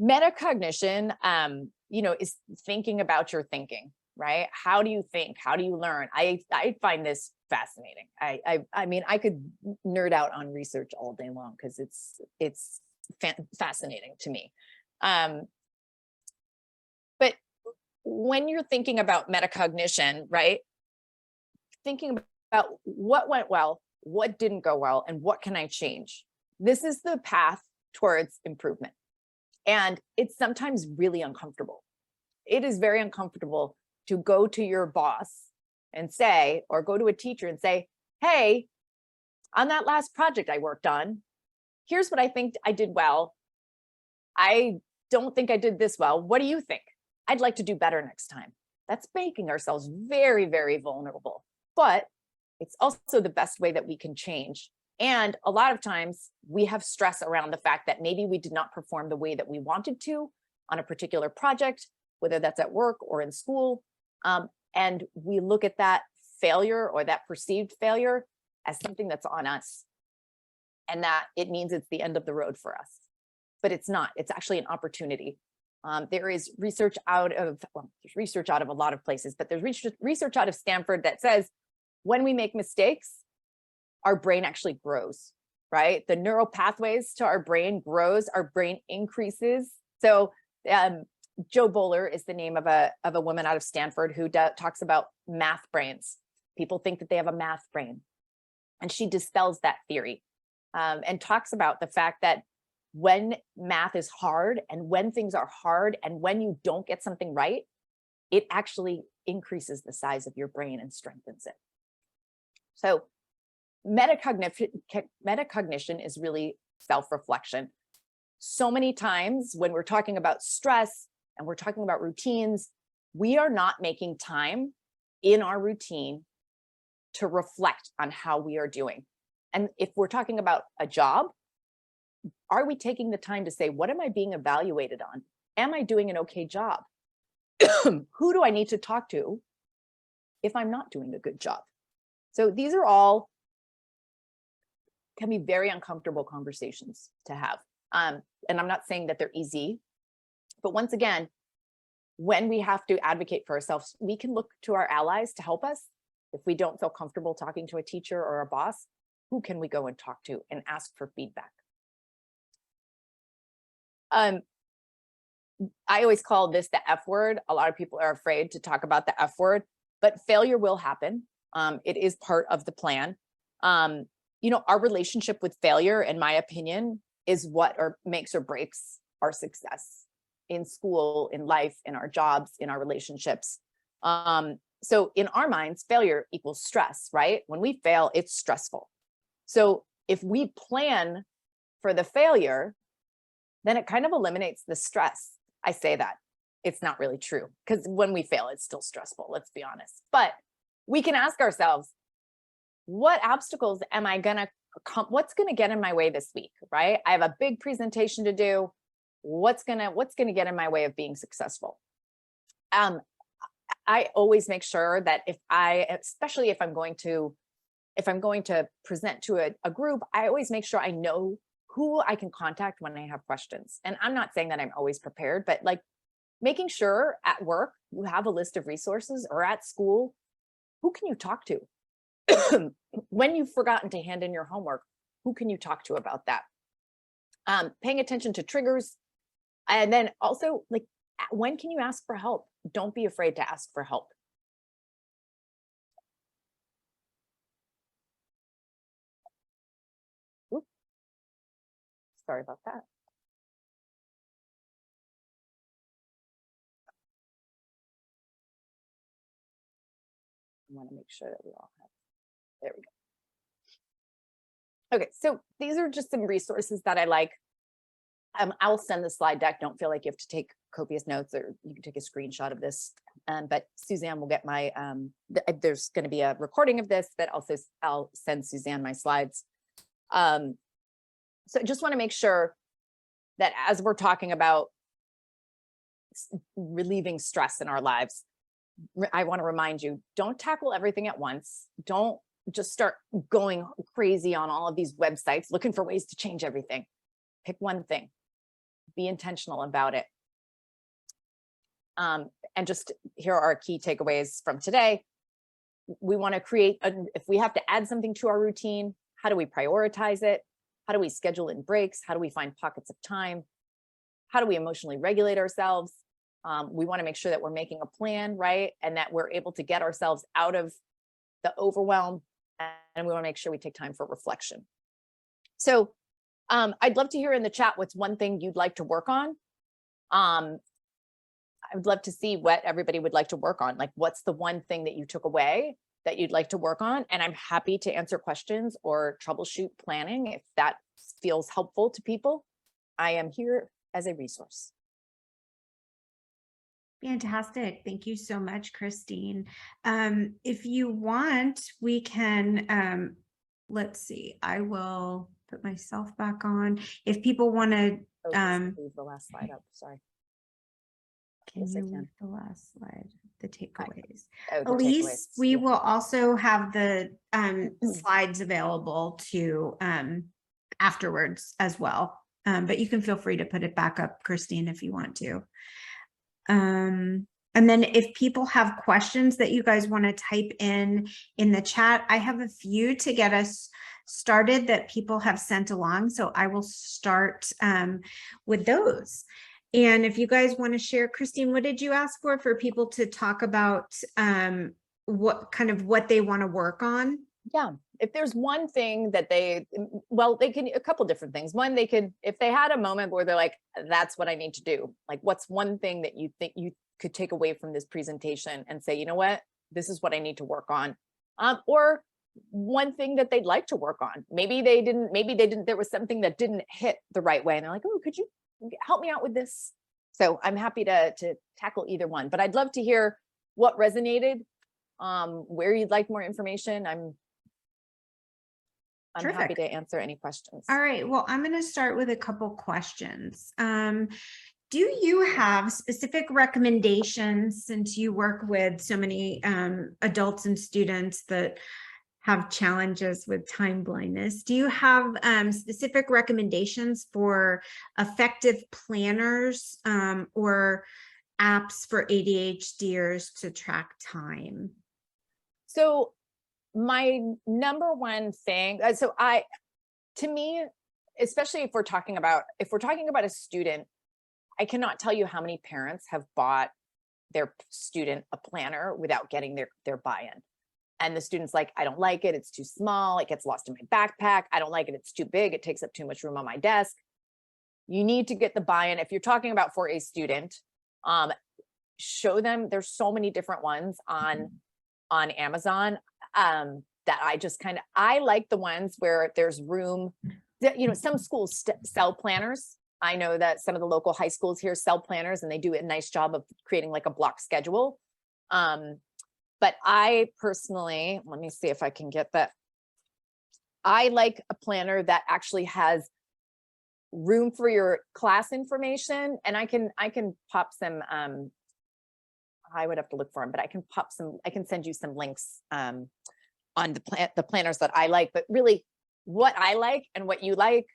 Metacognition, is thinking about your thinking, right? How do you think? How do you learn? I find this fascinating. I mean, I could nerd out on research all day long because it's fascinating to me. But when you're thinking about metacognition, right? Thinking about what went well, what didn't go well, and what can I change? This is the path towards improvement. And it's sometimes really uncomfortable. It is very uncomfortable to go to your boss and say, or go to a teacher and say, hey, on that last project I worked on, here's what I think I did well. I don't think I did this well. What do you think? I'd like to do better next time. That's making ourselves very, very vulnerable, but it's also the best way that we can change. And a lot of times we have stress around the fact that maybe we did not perform the way that we wanted to on a particular project, whether that's at work or in school. And we look at that failure or that perceived failure as something that's on us, and that it means it's the end of the road for us. But it's not. It's actually an opportunity. There is research out of, there's research out of a lot of places, but there's research out of Stanford that says when we make mistakes, our brain actually grows, right? The neural pathways to our brain grows, our brain increases. So Jo Boaler is the name of a woman out of Stanford who talks about math brains. People think that they have a math brain, and she dispels that theory and talks about the fact that when math is hard and when things are hard and when you don't get something right, it actually increases the size of your brain and strengthens it. So metacognition is really self-reflection. So many times when we're talking about stress and we're talking about routines, we are not making time in our routine to reflect on how we are doing. And if we're talking about a job, are we taking the time to say, what am I being evaluated on? Am I doing an okay job? Who do I need to talk to if I'm not doing a good job? So these are all can be very uncomfortable conversations to have. And I'm not saying that they're easy, but once again, when we have to advocate for ourselves, we can look to our allies to help us. If we don't feel comfortable talking to a teacher or a boss, who can we go and talk to and ask for feedback? I always call this the F word. A lot of people are afraid to talk about the F word, but failure will happen. It is part of the plan. You know, our relationship with failure, in my opinion, is what makes or breaks our success in school, in life, in our jobs, in our relationships. So in our minds, failure equals stress, right? When we fail, it's stressful. So if we plan for the failure, then it kind of eliminates the stress. I say that. It's not really true, because when we fail, it's still stressful, let's be honest. But we can ask ourselves, what obstacles am I gonna what's gonna get in my way this week, right? I have a big presentation to do. What's gonna get in my way of being successful? I always make sure that especially if I'm going to present to a group, I always make sure I know who I can contact when I have questions. And I'm not saying that I'm always prepared, but like making sure at work you have a list of resources, or at school, who can you talk to? When you've forgotten to hand in your homework, who can you talk to about that? Paying attention to triggers. And then also, like, when can you ask for help? Don't be afraid to ask for help. Oops. Sorry about that. I want to make sure that we all have. There we go. Okay, so these are just some resources that I like. I'll send the slide deck. Don't feel like you have to take copious notes, or you can take a screenshot of this. But Suzanne will get my, there's going to be a recording of this, but also I'll send Suzanne my slides. So I just want to make sure that as we're talking about relieving stress in our lives, I want to remind you, don't tackle everything at once. Don't just start going crazy on all of these websites looking for ways to change everything. Pick one thing. Be intentional about it. And just here are our key takeaways from today. We want to create, if we have to add something to our routine, how do we prioritize it? How do we schedule in breaks? How do we find pockets of time? How do we emotionally regulate ourselves? We want to make sure that we're making a plan, right? And that we're able to get ourselves out of the overwhelm. And we want to make sure we take time for reflection. So I'd love to hear in the chat what's one thing you'd like to work on. I would love to see what everybody would like to work on. Like, what's the one thing that you took away that you'd like to work on? And I'm happy to answer questions or troubleshoot planning if that feels helpful to people. I am here as a resource. Fantastic. Thank you so much, Christine. If you want, we can, let's see, I will put myself back on. If people want to, leave the last slide up. Sorry. Can you leave the last slide, the takeaways? Oh, the Elise, takeaways. we Yeah. will also have the slides available to afterwards as well. But you can feel free to put it back up, Christine, if you want to. And then if people have questions that you guys want to type in the chat, I have a few to get us started that people have sent along. So I will start with those. And if you guys want to share, Christine, what did you ask for people to talk about what they want to work on Yeah, if there's one thing that well, they can, a couple different things. One, they could, if they had a moment where they're like, that's what I need to do. Like, what's one thing that you think you could take away from this presentation and say, you know what, this is what I need to work on. Or one thing that they'd like to work on. Maybe they didn't, there was something that didn't hit the right way. And they're like, oh, could you help me out with this? So I'm happy to tackle either one, but I'd love to hear what resonated, where you'd like more information. I'm Terrific. happy to answer any questions. All right. Well, I'm going to start with a couple questions. Do you have specific recommendations, since you work with so many adults and students that have challenges with time blindness? Do you have specific recommendations for effective planners or apps for ADHDers to track time? So my number one thing, to me, especially if we're talking about a student, I cannot tell you how many parents have bought their student a planner without getting their buy-in. And the student's like, I don't like it. It's too small. It gets lost in my backpack. I don't like it. It's too big. It takes up too much room on my desk. You need to get the buy-in. If you're talking about for a student, show them, there's so many different ones on Amazon that I like the ones where there's room. Some schools sell planners. I know that some of the local high schools here sell planners, and they do a nice job of creating like a block schedule. But I personally, let me see if I can get that. I like a planner that actually has room for your class information, and I can pop some, I would have to look for them, but I can send you some links on the planners that I like. But really, what I like and what you like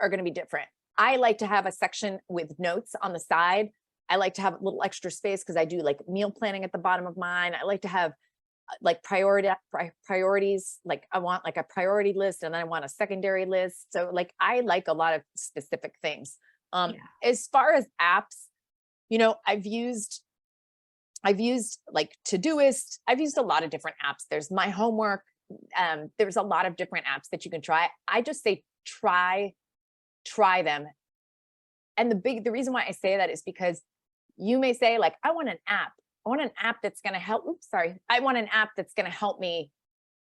are going to be different. I like to have a section with notes on the side. I like to have a little extra space because I do like meal planning at the bottom of mine. I like to have like priorities. Like I want like a priority list, and then I want a secondary list. So like I like a lot of specific things. As far as apps, I've used like Todoist. I've used a lot of different apps. There's My Homework. There's a lot of different apps that you can try. I just say try them. And the reason why I say that is because you may say like, I want an app. I want an app that's going to help. I want an app that's going to help me,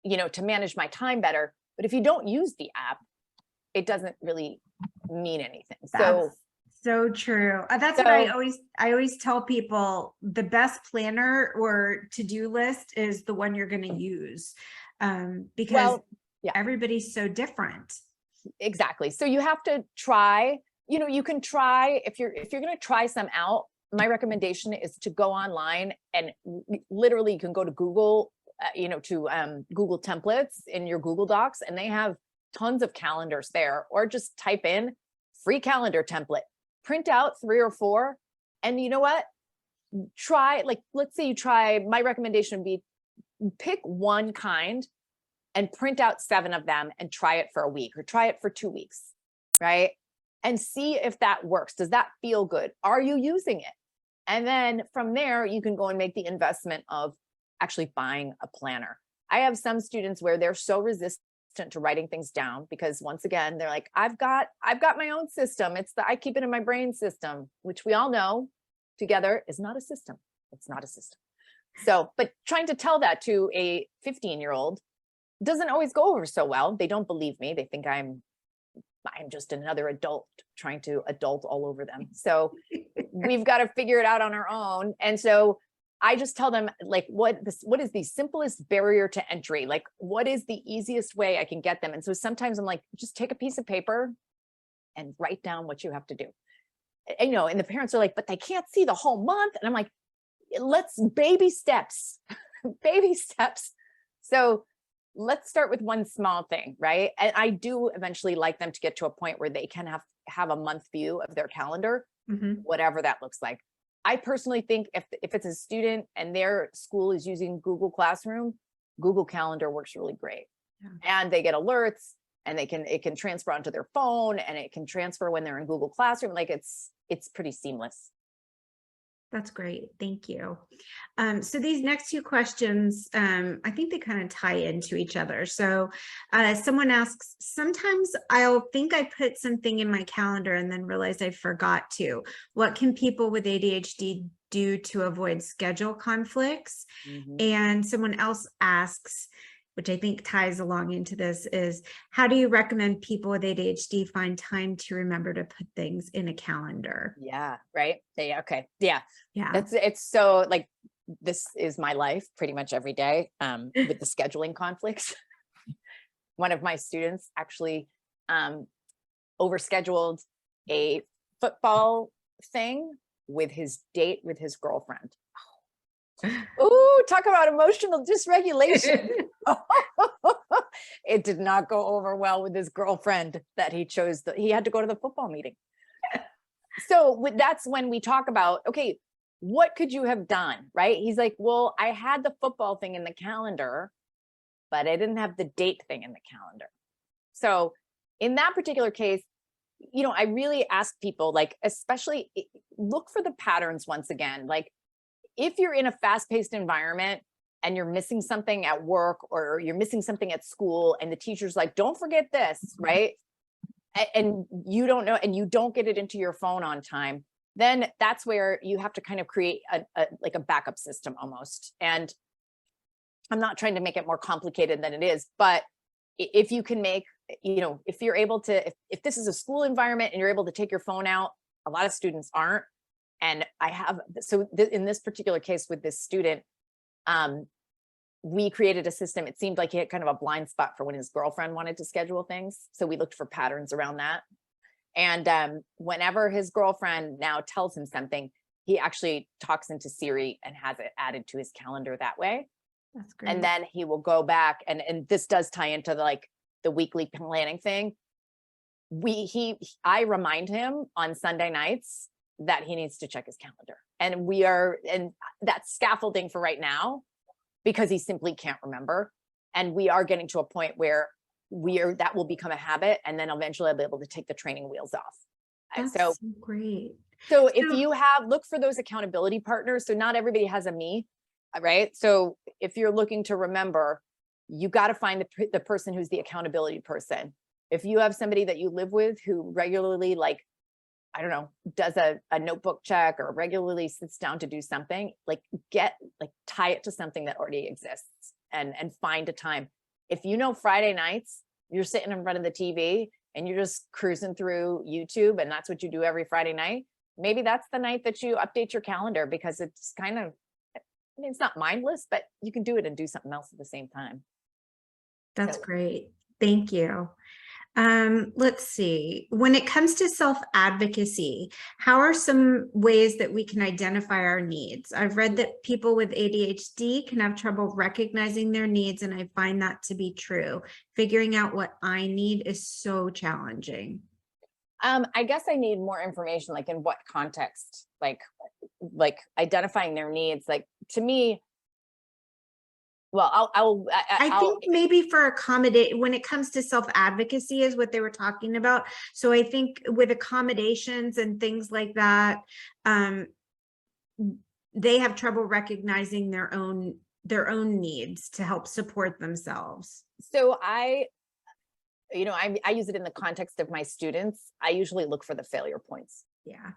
to manage my time better. But if you don't use the app, it doesn't really mean anything. So true. That's what I always tell people. The best planner or to-do list is the one you're going to use, because everybody's so different. Exactly. So you have to try. You can try if you're going to try some out. My recommendation is to go online and literally you can go to Google, Google templates in your Google Docs, and they have tons of calendars there. Or just type in free calendar template. Print out 3 or 4, and you know what? Try, like, let's say you try, my recommendation would be pick one kind and print out 7 of them and try it for a week or try it for 2 weeks, right? And see if that works. Does that feel good? Are you using it? And then from there, you can go and make the investment of actually buying a planner. I have some students where they're so resistant to writing things down because once again, they're like, I've got my own system. I keep it in my brain system, which we all know together is not a system. It's not a system. So, but trying to tell that to a 15-year-old doesn't always go over so well. They don't believe me. They think I'm just another adult trying to adult all over them. So we've got to figure it out on our own. And so I just tell them like, what is the simplest barrier to entry? Like, what is the easiest way I can get them? And so sometimes I'm like, just take a piece of paper and write down what you have to do. And, and the parents are like, but they can't see the whole month. And I'm like, let's baby steps, baby steps. So let's start with one small thing, right? And I do eventually like them to get to a point where they can have a month view of their calendar, whatever that looks like. I personally think if it's a student and their school is using Google Classroom, Google Calendar works really great. And they get alerts, and it can transfer onto their phone, and it can transfer when they're in Google Classroom. Like it's pretty seamless. That's great. Thank you. So these next two questions, I think they kind of tie into each other. So someone asks, sometimes I'll think I put something in my calendar and then realize I forgot to. What can people with ADHD do to avoid schedule conflicts? Mhm. And someone else asks, which I think ties along into this, is how do you recommend people with ADHD find time to remember to put things in a calendar? Yeah, right. Yeah, okay. Yeah. Yeah. It's so like this is my life pretty much every day with the scheduling conflicts. One of my students actually overscheduled a football thing with his date with his girlfriend. Ooh, talk about emotional dysregulation. It did not go over well with his girlfriend that he chose. He had to go to the football meeting. So that's when we talk about, okay, what could you have done, right? He's like, well, I had the football thing in the calendar, but I didn't have the date thing in the calendar. So in that particular case, you know, I really ask people, like, especially look for the patterns once again. Like, if you're in a fast-paced environment and you're missing something at work or you're missing something at school and the teacher's like, don't forget this, right? And you don't know, and you don't get it into your phone on time, then that's where you have to kind of create like a backup system almost. And I'm not trying to make it more complicated than it is, but if you can make, you know, if you're able to, if this is a school environment and you're able to take your phone out, a lot of students aren't. And I have, so in this particular case with this student, we created a system. It seemed like he had kind of a blind spot for when his girlfriend wanted to schedule things. So we looked for patterns around that. And whenever his girlfriend now tells him something, he actually talks into Siri and has it added to his calendar that way. That's great. And then he will go back, and this does tie into the weekly planning thing. I remind him on Sunday nights that he needs to check his calendar. And that's scaffolding for right now because he simply can't remember. And we are getting to a point where that will become a habit. And then eventually I'll be able to take the training wheels off. That's so great. So if you look for those accountability partners, so not everybody has a me, right? So if you're looking to remember, you got to find the person who's the accountability person. If you have somebody that you live with who regularly, like, I don't know, does a notebook check or regularly sits down to do something, tie it to something that already exists and find a time. If you know Friday nights, you're sitting in front of the TV and you're just cruising through YouTube and that's what you do every Friday night, maybe that's the night that you update your calendar, because it's kind of, I mean, it's not mindless, but you can do it and do something else at the same time. That's great. Thank you. Let's see. When it comes to self-advocacy, how are some ways that we can identify our needs? I've read that people with ADHD can have trouble recognizing their needs, and I find that to be true. Figuring out what I need is so challenging. I guess I need more information, like in what context, like identifying their needs. Like, to me, well, I think maybe for accommodate, when it comes to self-advocacy is what they were talking about. So I think with accommodations and things like that, they have trouble recognizing their own needs to help support themselves. So I use it in the context of my students. I usually look for the failure points. Yeah.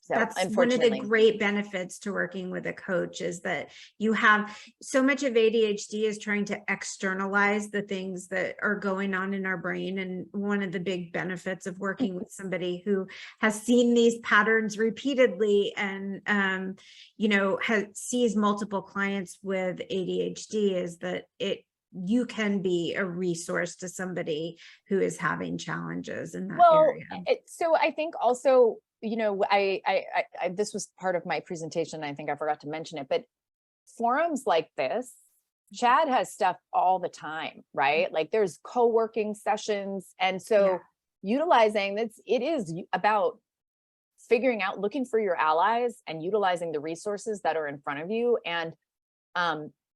So that's one of the great benefits to working with a coach, is that you have so much of ADHD is trying to externalize the things that are going on in our brain. And one of the big benefits of working with somebody who has seen these patterns repeatedly and, sees multiple clients with ADHD is that you can be a resource to somebody who is having challenges in that area. So I think also, I this was part of my presentation. I think I forgot to mention it, but forums like this, Chad has stuff all the time, right? Like there's co-working sessions. And so utilizing this, it is about figuring out, looking for your allies and utilizing the resources that are in front of you. And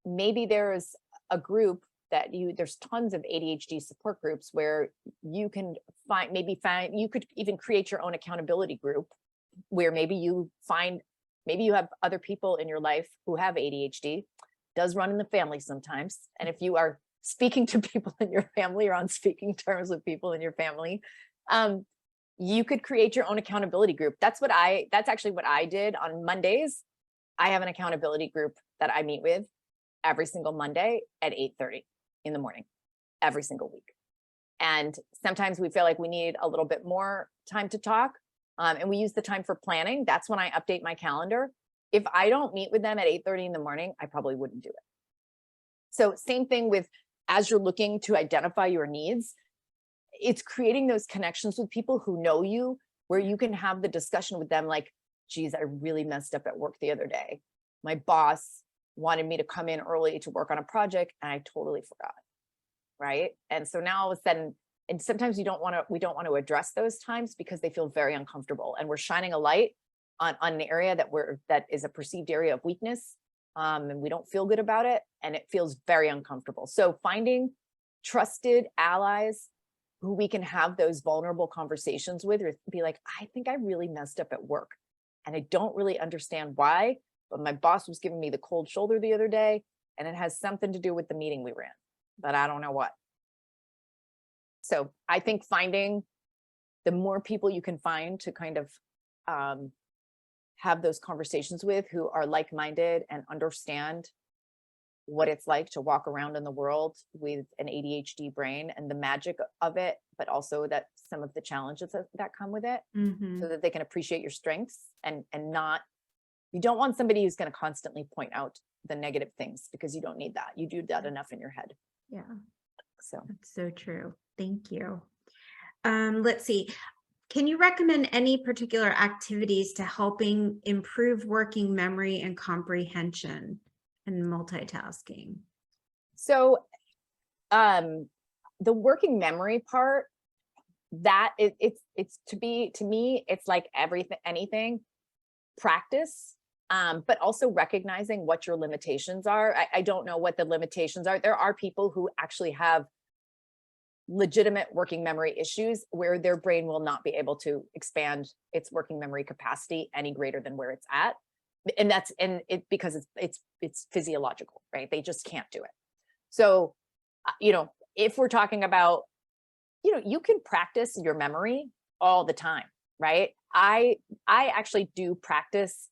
maybe there's a group that there's tons of ADHD support groups where you can you could even create your own accountability group where maybe you find Maybe you have other people in your life who have ADHD. Does run in the family sometimes. And if you are speaking to people in your family or on speaking terms with people in your family, you could create your own accountability group. That's actually what I did on Mondays. I have an accountability group that I meet with every single Monday at 8:30 in the morning, every single week. And sometimes we feel like we need a little bit more time to talk. And we use the time for planning. That's when I update my calendar. If I don't meet with them at 8:30 in the morning, I probably wouldn't do it. So same thing with, as you're looking to identify your needs, it's creating those connections with people who know you, where you can have the discussion with them like, geez, I really messed up at work the other day. My boss wanted me to come in early to work on a project and I totally forgot, right? And so now all of a sudden, and sometimes we don't want to address those times because they feel very uncomfortable, and we're shining a light on an area that is a perceived area of weakness, and we don't feel good about it, and it feels very uncomfortable. So finding trusted allies who we can have those vulnerable conversations with, or be like, I think I really messed up at work and I don't really understand why, but my boss was giving me the cold shoulder the other day, and it has something to do with the meeting we ran, but I don't know what. So I think finding the more people you can find to kind of have those conversations with, who are like-minded and understand what it's like to walk around in the world with an ADHD brain and the magic of it, but also that some of the challenges that come with it, so that they can appreciate your strengths and not, you don't want somebody who's going to constantly point out the negative things, because you don't need that. You do that enough in your head. Yeah. So That's so true. Thank you. Let's see. Can you recommend any particular activities to helping improve working memory and comprehension and multitasking? So the working memory part, that it's to me, it's like anything, practice, but also recognizing what your limitations are. I don't know what the limitations are. There are people who actually have legitimate working memory issues where their brain will not be able to expand its working memory capacity any greater than where it's at. And because it's physiological, right? They just can't do it. So, if we're talking about, you can practice your memory all the time, right? I actually do practice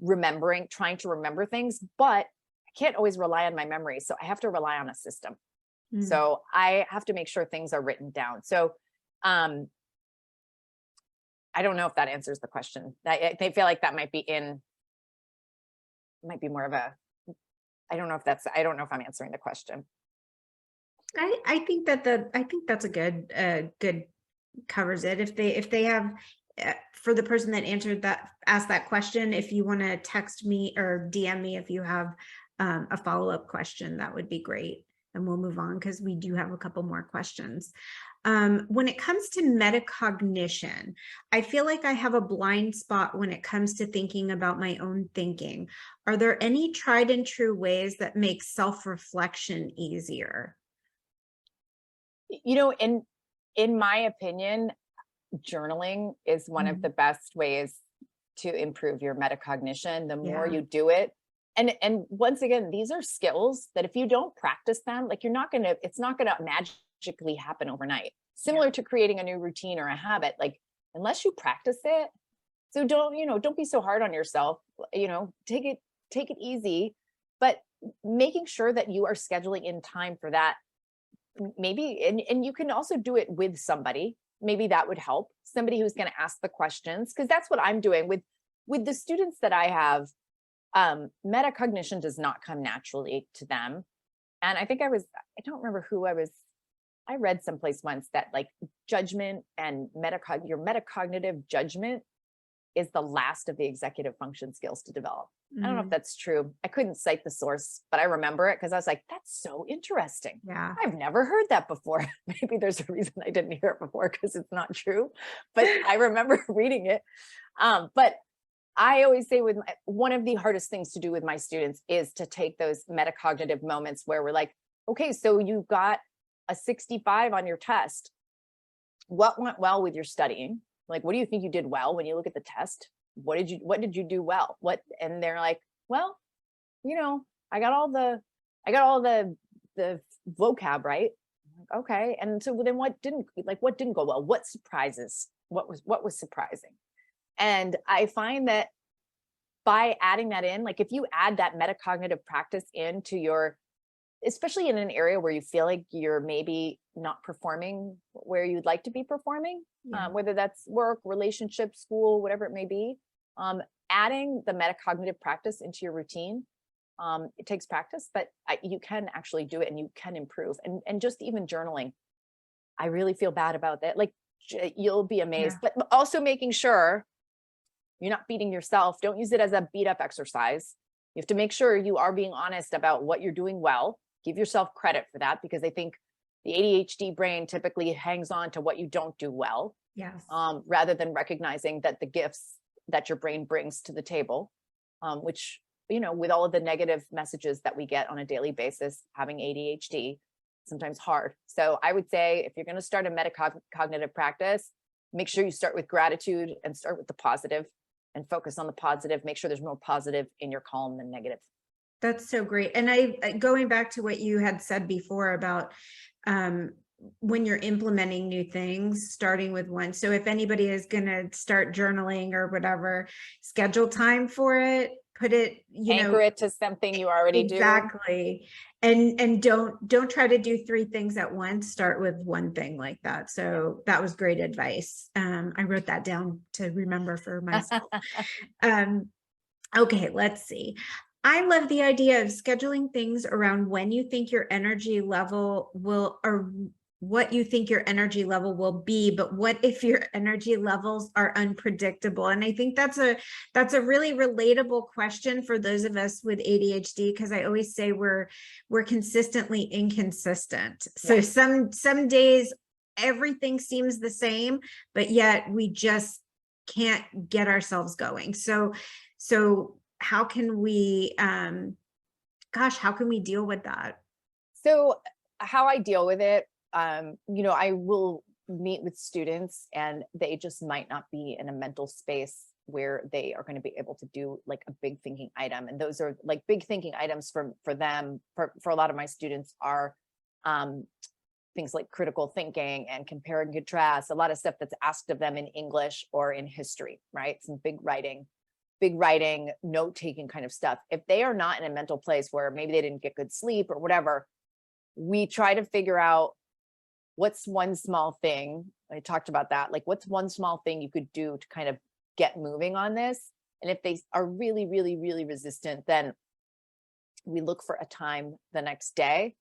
trying to remember things, but I can't always rely on my memory. So I have to rely on a system. So I have to make sure things are written down. So I don't know if that answers the question. I feel like that might be more of a, I don't know if I'm answering the question. I think that's a good covers it. If they have, for the person that asked that question, if you want to text me or DM me if you have a follow-up question, that would be great. And we'll move on because we do have a couple more questions. When it comes to metacognition, I feel like I have a blind spot when it comes to thinking about my own thinking. Are there any tried and true ways that make self-reflection easier? In my opinion, journaling is one of the best ways to improve your metacognition. The more you do it, and once again, these are skills that if you don't practice them, like it's not gonna magically happen overnight. Similar to creating a new routine or a habit, like unless you practice it. So don't be so hard on yourself. Take it easy, but making sure that you are scheduling in time for that. Maybe, and you can also do it with somebody. Maybe that would help. Somebody who's going to ask the questions, because that's what I'm doing with the students that I have. Metacognition does not come naturally to them. And I think I don't remember who I read someplace once that like judgment and your metacognitive judgment is the last of the executive function skills to develop. I don't know if that's true. I couldn't cite the source, but I remember it because I was like, that's so interesting. Yeah. I've never heard that before. Maybe there's a reason I didn't hear it before because it's not true, but I remember reading it. But I always say one of the hardest things to do with my students is to take those metacognitive moments where we're like, okay, so you got a 65 on your test. What went well with your studying? Like, what do you think you did well when you look at the test? what did you do well? And they're like, well, I got all the vocab right. I'm like, okay. And so then what didn't go well? What was surprising? And I find that by adding that in, like if you add that metacognitive practice into your, especially in an area where you feel like you're maybe not performing where you'd like to be performing, whether that's work, relationship, school, whatever it may be, adding the metacognitive practice into your routine, it takes practice, but you can actually do it and you can improve. And just even journaling, I really feel bad about that. Like you'll be amazed, but also making sure you're not beating yourself. Don't use it as a beat up exercise. You have to make sure you are being honest about what you're doing well. Give yourself credit for that, because I think the ADHD brain typically hangs on to what you don't do well. Yes. Rather than recognizing that the gifts that your brain brings to the table, which, with all of the negative messages that we get on a daily basis, having ADHD, sometimes hard. So I would say if you're going to start a metacognitive practice, make sure you start with gratitude and start with the positive and focus on the positive. Make sure there's more positive in your column than negative. That's so great. And going back to what you had said before about when you're implementing new things, starting with one. So if anybody is going to start journaling or whatever, schedule time for it, put it, anchor it to something you already do. Exactly. And don't try to do 3 things at once. Start with one thing like that. So that was great advice. I wrote that down to remember for myself. Okay, let's see. I love the idea of scheduling things around when you think your energy level will, or what you think your energy level will be, but what if your energy levels are unpredictable? And I think that's a really relatable question for those of us with ADHD, because I always say we're consistently inconsistent. So some days everything seems the same, but yet we just can't get ourselves going. So how can we how can we deal with that? So how I deal with it, I will meet with students and they just might not be in a mental space where they are going to be able to do like a big thinking item. And those are like big thinking items for them, for a lot of my students are things like critical thinking and compare and contrast, a lot of stuff that's asked of them in English or in history, right? Some big writing, note-taking kind of stuff. If they are not in a mental place where maybe they didn't get good sleep or whatever, we try to figure out what's one small thing. I talked about that. Like, what's one small thing you could do to kind of get moving on this? And if they are really, really, really resistant, then we look for a time the next day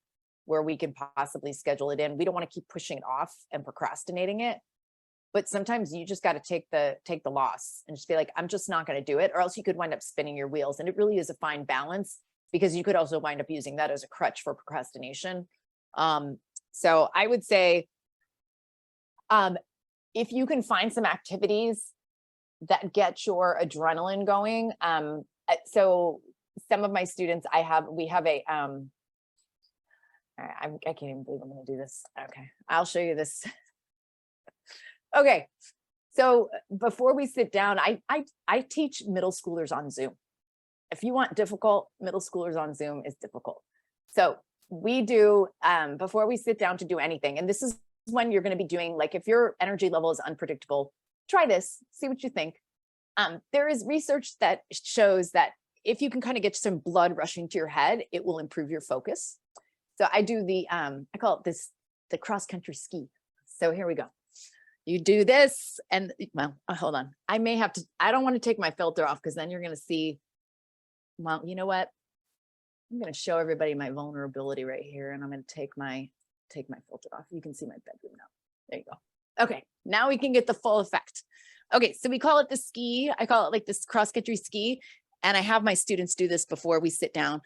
where we can possibly schedule it in. We don't want to keep pushing it off and procrastinating it. But sometimes you just got to take the loss and just be like, I'm just not going to do it, or else you could wind up spinning your wheels. And it really is a fine balance, because you could also wind up using that as a crutch for procrastination. So I would say, if you can find some activities that get your adrenaline going. So some of my students, we have a, I can't even believe I'm going to do this. Okay, I'll show you this. Okay, so before we sit down, I teach middle schoolers on Zoom. If you want difficult, middle schoolers on Zoom is difficult. So we do, before we sit down to do anything, and this is when you're going to be doing, like, if your energy level is unpredictable, try this, see what you think. There is research that shows that if you can kind of get some blood rushing to your head, it will improve your focus. So I do I call it the cross-country ski. So here we go. You do this, and well, hold on. I don't want to take my filter off, because then you're going to see, well, you know what? I'm going to show everybody my vulnerability right here, and I'm going to take my filter off. You can see my bedroom now. There you go. Okay, now we can get the full effect. Okay, so we call it the ski. I call it like this cross-country ski, and I have my students do this before we sit down.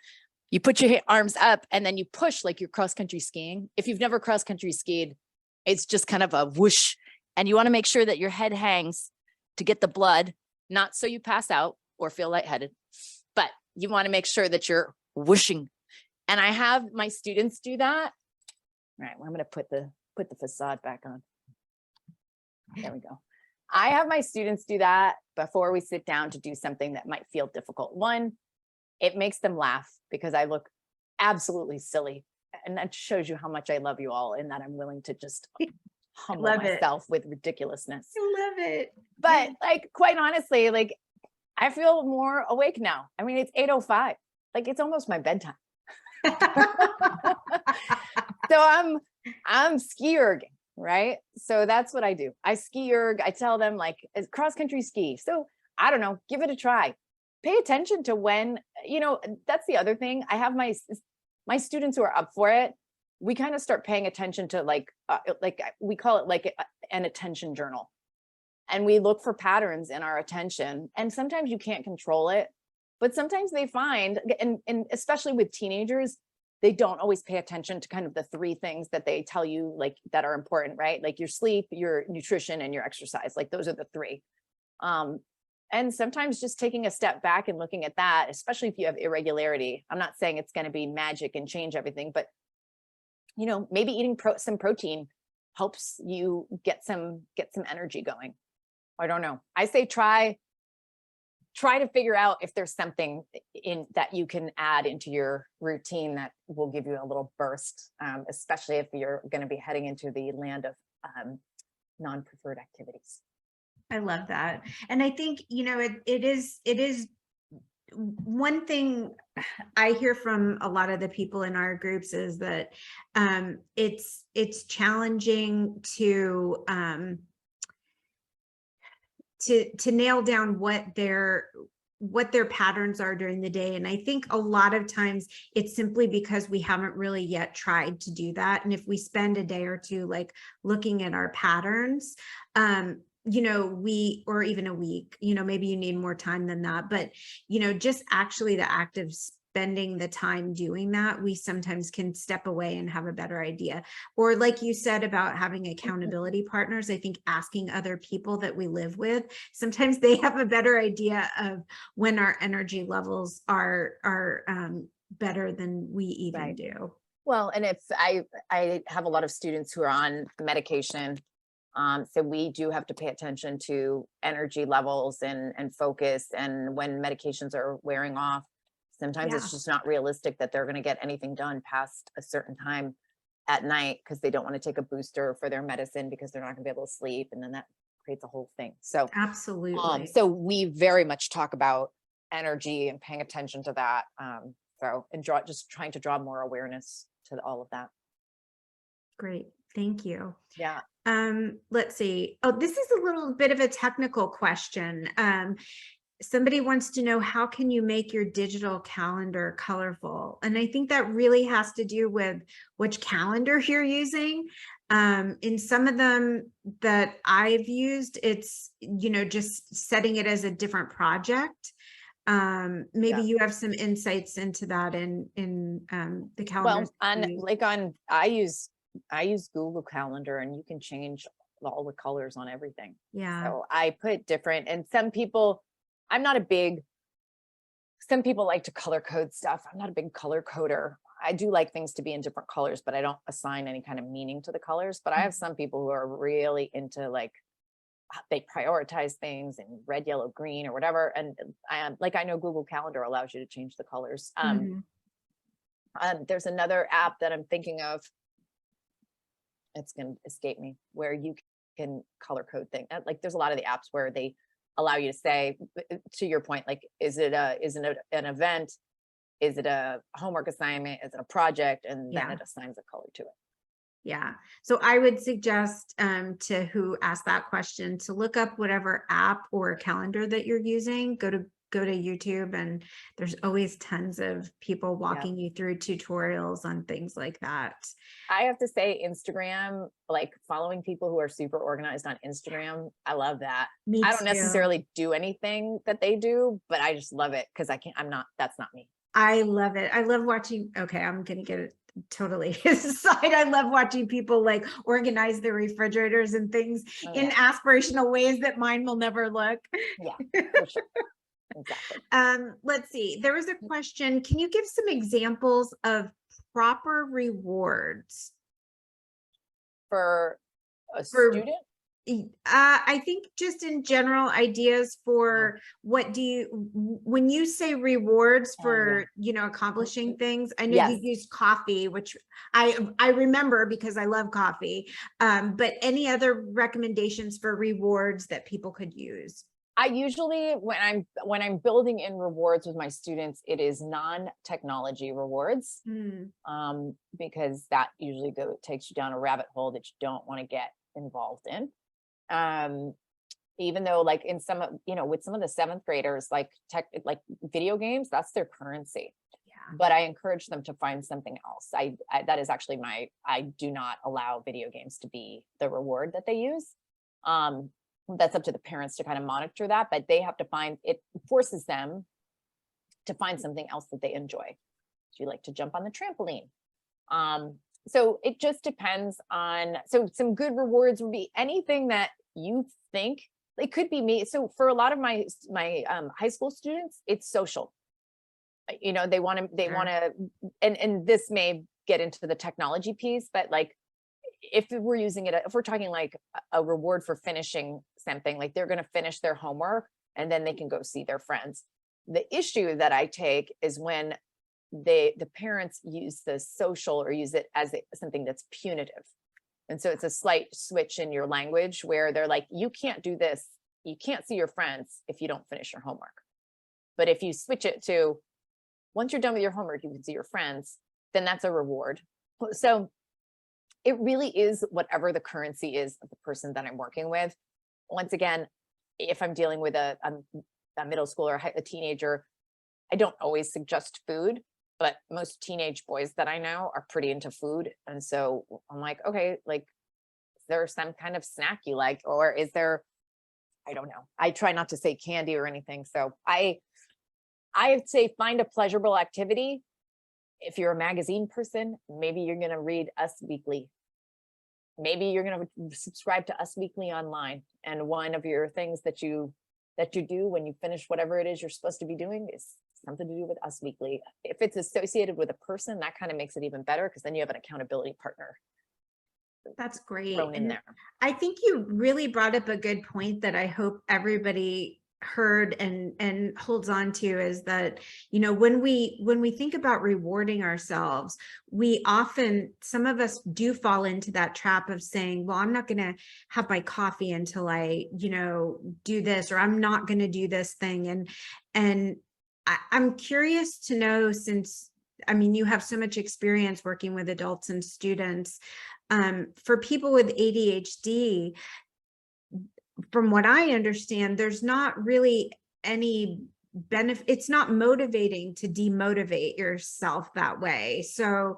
You put your arms up, and then you push like you're cross-country skiing. If you've never cross-country skied, it's just kind of a whoosh. And you want to make sure that your head hangs to get the blood, not so you pass out or feel lightheaded, but you want to make sure that you're whooshing. And I have my students do that. All right, well, I'm going to put the facade back on. There we go. I have my students do that before we sit down to do something that might feel difficult. One, it makes them laugh because I look absolutely silly. And that shows you how much I love you all and that I'm willing to just humble Love it. myself with ridiculousness. I love it. But like, quite honestly, like I feel more awake now. I mean, it's 8:05. Like it's almost my bedtime. So I'm ski erging, right? So that's what I do. I ski erg. I tell them like it's cross country ski. So I don't know, give it a try. Pay attention to when, that's the other thing. I have my students who are up for it. We kind of start paying attention to like we call it like an attention journal. And we look for patterns in our attention. And sometimes you can't control it, but sometimes they find, and especially with teenagers, they don't always pay attention to kind of the three things that they tell you like that are important, right? Like your sleep, your nutrition, and your exercise. Like those are the three. And sometimes just taking a step back and looking at that, especially if you have irregularity. I'm not saying it's going to be magic and change everything, but maybe eating some protein helps you get some energy going. I don't know. I say try to figure out if there's something in that you can add into your routine that will give you a little burst, especially if you're going to be heading into the land of non-preferred activities. I love that. And I think, it is one thing I hear from a lot of the people in our groups is that it's challenging to nail down what their patterns are during the day. And I think a lot of times it's simply because we haven't really yet tried to do that. And if we spend a day or two like looking at our patterns, or even a week, maybe you need more time than that, but, just actually the act of spending the time doing that, we sometimes can step away and have a better idea. Or like you said about having accountability partners, I think asking other people that we live with, sometimes they have a better idea of when our energy levels are better than we even do. Well, and if I have a lot of students who are on medication. So we do have to pay attention to energy levels and focus. And when medications are wearing off, sometimes it's just not realistic that they're going to get anything done past a certain time at night because they don't want to take a booster for their medicine because they're not going to be able to sleep. And then that creates a whole thing. So absolutely. So we very much talk about energy and paying attention to that. And just trying to draw more awareness to all of that. Great. Thank you. Yeah. Let's see. Oh, this is a little bit of a technical question. Somebody wants to know, how can you make your digital calendar colorful? And I think that really has to do with which calendar you're using. In some of them that I've used, it's, just setting it as a different project. Maybe you have some insights into that in the calendar. Well, I use Google Calendar, and you can change all the colors on everything. Yeah. So I put different, and some people like to color code stuff. I'm not a big color coder. I do like things to be in different colors, but I don't assign any kind of meaning to the colors. But I have some people who are really into like, they prioritize things in red, yellow, green, or whatever. And I know Google Calendar allows you to change the colors. There's another app that I'm thinking of. It's going to escape me, where you can color code things. Like there's a lot of the apps where they allow you to say, to your point, like, is it an event? Is it a homework assignment? Is it a project? And then it assigns a color to it. Yeah. So I would suggest to who asked that question to look up whatever app or calendar that you're using. Go to YouTube, and there's always tons of people walking you through tutorials on things like that. I have to say, Instagram, like following people who are super organized on Instagram, I love that. I don't necessarily do anything that they do, but I just love it because that's not me. I love it. I love watching. Okay, I'm going to get it totally aside. I love watching people like organize their refrigerators and things in aspirational ways that mine will never look. Yeah, for sure. Exactly. Let's see. There was a question. Can you give some examples of proper rewards for a student? I think just in general ideas for what do you, when you say rewards for, accomplishing things, I know you Yes. use coffee, which I remember because I love coffee. But any other recommendations for rewards that people could use? I usually, when I'm building in rewards with my students, it is non-technology rewards, because that usually takes you down a rabbit hole that you don't want to get involved in. Even though like in some, with some of the 7th graders, like video games, that's their currency. Yeah. But I encourage them to find something else. That is actually I do not allow video games to be the reward that they use. That's up to the parents to kind of monitor that, but they have to it forces them to find something else that they enjoy. Do you like to jump on the trampoline? So it just depends on, so some good rewards would be anything that you think, it could be me. So for a lot of my high school students, it's social. They want to, and this may get into the technology piece, but like, if we're using it, if we're talking like a reward for finishing something, like they're going to finish their homework and then they can go see their friends. The issue that I take is when the parents use the social or use it as something that's punitive. And so it's a slight switch in your language where they're like, you can't do this. You can't see your friends if you don't finish your homework. But if you switch it to, once you're done with your homework, you can see your friends, then that's a reward. So it really is whatever the currency is of the person that I'm working with. Once again, if I'm dealing with a middle schooler, a teenager, I don't always suggest food, but most teenage boys that I know are pretty into food. And so I'm like, okay, like, is there some kind of snack you like? Or is there, I don't know. I try not to say candy or anything. So I'd say find a pleasurable activity. If you're a magazine person, maybe you're going to read Us Weekly. Maybe you're going to subscribe to Us Weekly online. And one of your things that you do when you finish whatever it is you're supposed to be doing is something to do with Us Weekly. If it's associated with a person, that kind of makes it even better, because then you have an accountability partner. That's great. Thrown in there. I think you really brought up a good point that I hope everybody heard and holds on to, is that, when we think about rewarding ourselves, we often, some of us do fall into that trap of saying, well, I'm not going to have my coffee until I, do this, or I'm not going to do this thing. And I'm curious to know, since, you have so much experience working with adults and students, for people with ADHD, from what I understand, there's not really any benefit. It's not motivating to demotivate yourself that way. So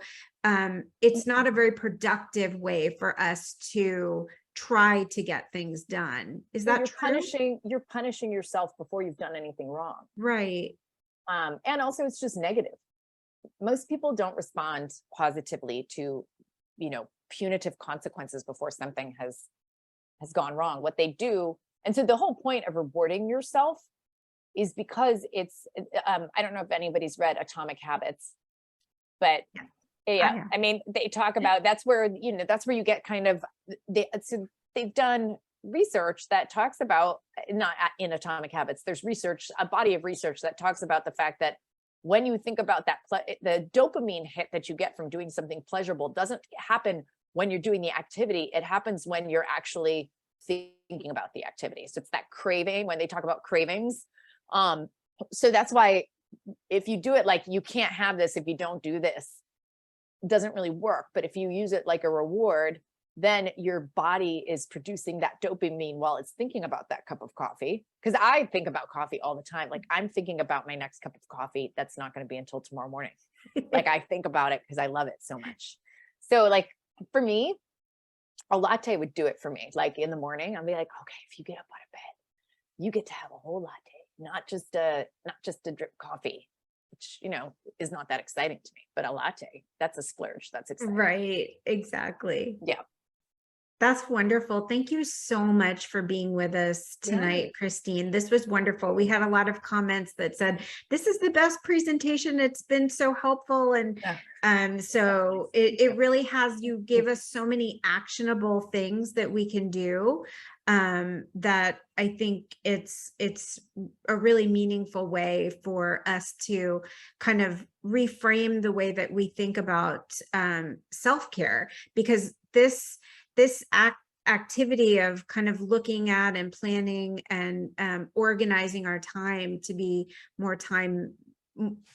it's not a very productive way for us to try to get things done. Is that true? You're punishing yourself before you've done anything wrong. Right. And also it's just negative. Most people don't respond positively to, punitive consequences before something has gone wrong. What they do, and so the whole point of rewarding yourself is because it's, I don't know if anybody's read Atomic Habits, but yeah, they talk about, that's where you get kind of, so they've done research that talks about, not in Atomic Habits, there's research, a body of research that talks about the fact that when you think about that, the dopamine hit that you get from doing something pleasurable doesn't happen when you're doing the activity. It happens when you're actually thinking about the activity. So it's that craving, when they talk about cravings. So that's why if you do it like, you can't have this if you don't do this, it doesn't really work. But if you use it like a reward, then your body is producing that dopamine while it's thinking about that cup of coffee. Because I think about coffee all the time. Like, I'm thinking about my next cup of coffee that's not going to be until tomorrow morning. Like, I think about it because I love it so much. So like, for me, a latte would do it for me. Like in the morning, I'll be like, okay, if you get up out of bed, you get to have a whole latte, not just a drip coffee, which, is not that exciting to me, but a latte, that's a splurge. That's exciting. Right. Exactly. Yeah. That's wonderful. Thank you so much for being with us tonight, Christine. This was wonderful. We had a lot of comments that said, this is the best presentation. It's been so helpful. And so it really has, you gave us so many actionable things that we can do, that I think it's a really meaningful way for us to kind of reframe the way that we think about self-care, because this activity of kind of looking at and planning and organizing our time to be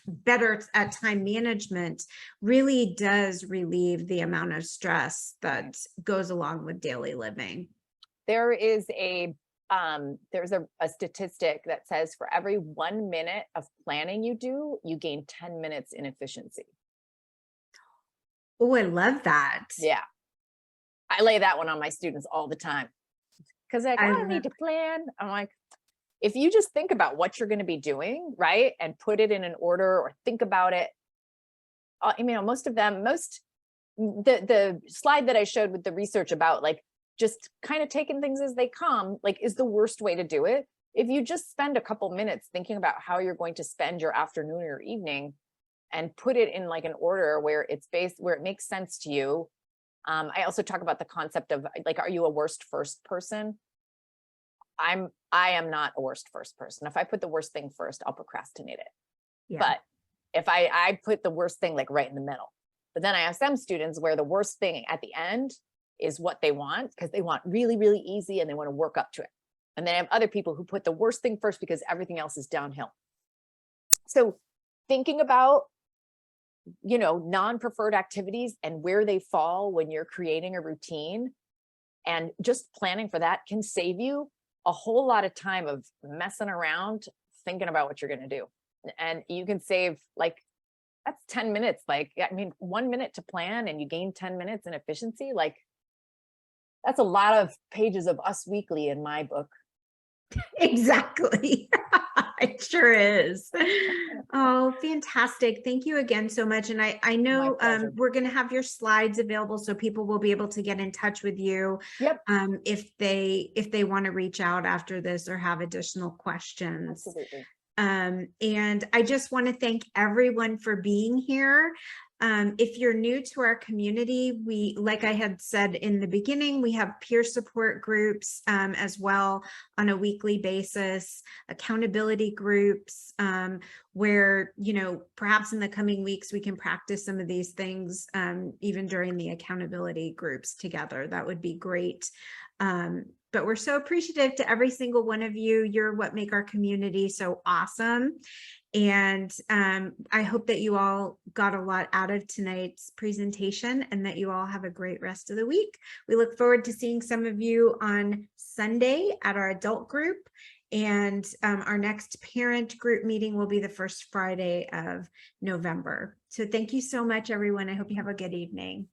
better at time management really does relieve the amount of stress that goes along with daily living. There is there's a statistic that says for every 1 minute of planning you do, you gain 10 minutes in efficiency. Oh, I love that. Yeah. I lay that one on my students all the time because like, I don't need to plan. I'm like, if you just think about what you're going to be doing, right, and put it in an order or think about it, most of them, the slide that I showed with the research about like just kind of taking things as they come, like is the worst way to do it. If you just spend a couple minutes thinking about how you're going to spend your afternoon or your evening and put it in like an order where it's where it makes sense to you. I also talk about the concept of like, are you a worst first person? I am not a worst first person. If I put the worst thing first, I'll procrastinate it. Yeah. But if I put the worst thing like right in the middle, but then I have some students where the worst thing at the end is what they want because they want really, really easy and they want to work up to it. And then I have other people who put the worst thing first because everything else is downhill. So thinking about non-preferred activities and where they fall when you're creating a routine and just planning for that can save you a whole lot of time of messing around, thinking about what you're going to do. And you can save like, that's 10 minutes. Like, 1 minute to plan and you gain 10 minutes in efficiency. Like that's a lot of pages of Us Weekly in my book. Exactly. It sure is. Oh, fantastic. Thank you again so much. And I know we're going to have your slides available so people will be able to get in touch with you. Yep. If they want to reach out after this or have additional questions. Absolutely. And I just want to thank everyone for being here. If you're new to our community, like I had said in the beginning, we have peer support groups as well on a weekly basis, accountability groups where, perhaps in the coming weeks, we can practice some of these things even during the accountability groups together. That would be great. But we're so appreciative to every single one of you. You're what make our community so awesome. And I hope that you all got a lot out of tonight's presentation and that you all have a great rest of the week. We look forward to seeing some of you on Sunday at our adult group. And our next parent group meeting will be the first Friday of November. So thank you so much, everyone. I hope you have a good evening.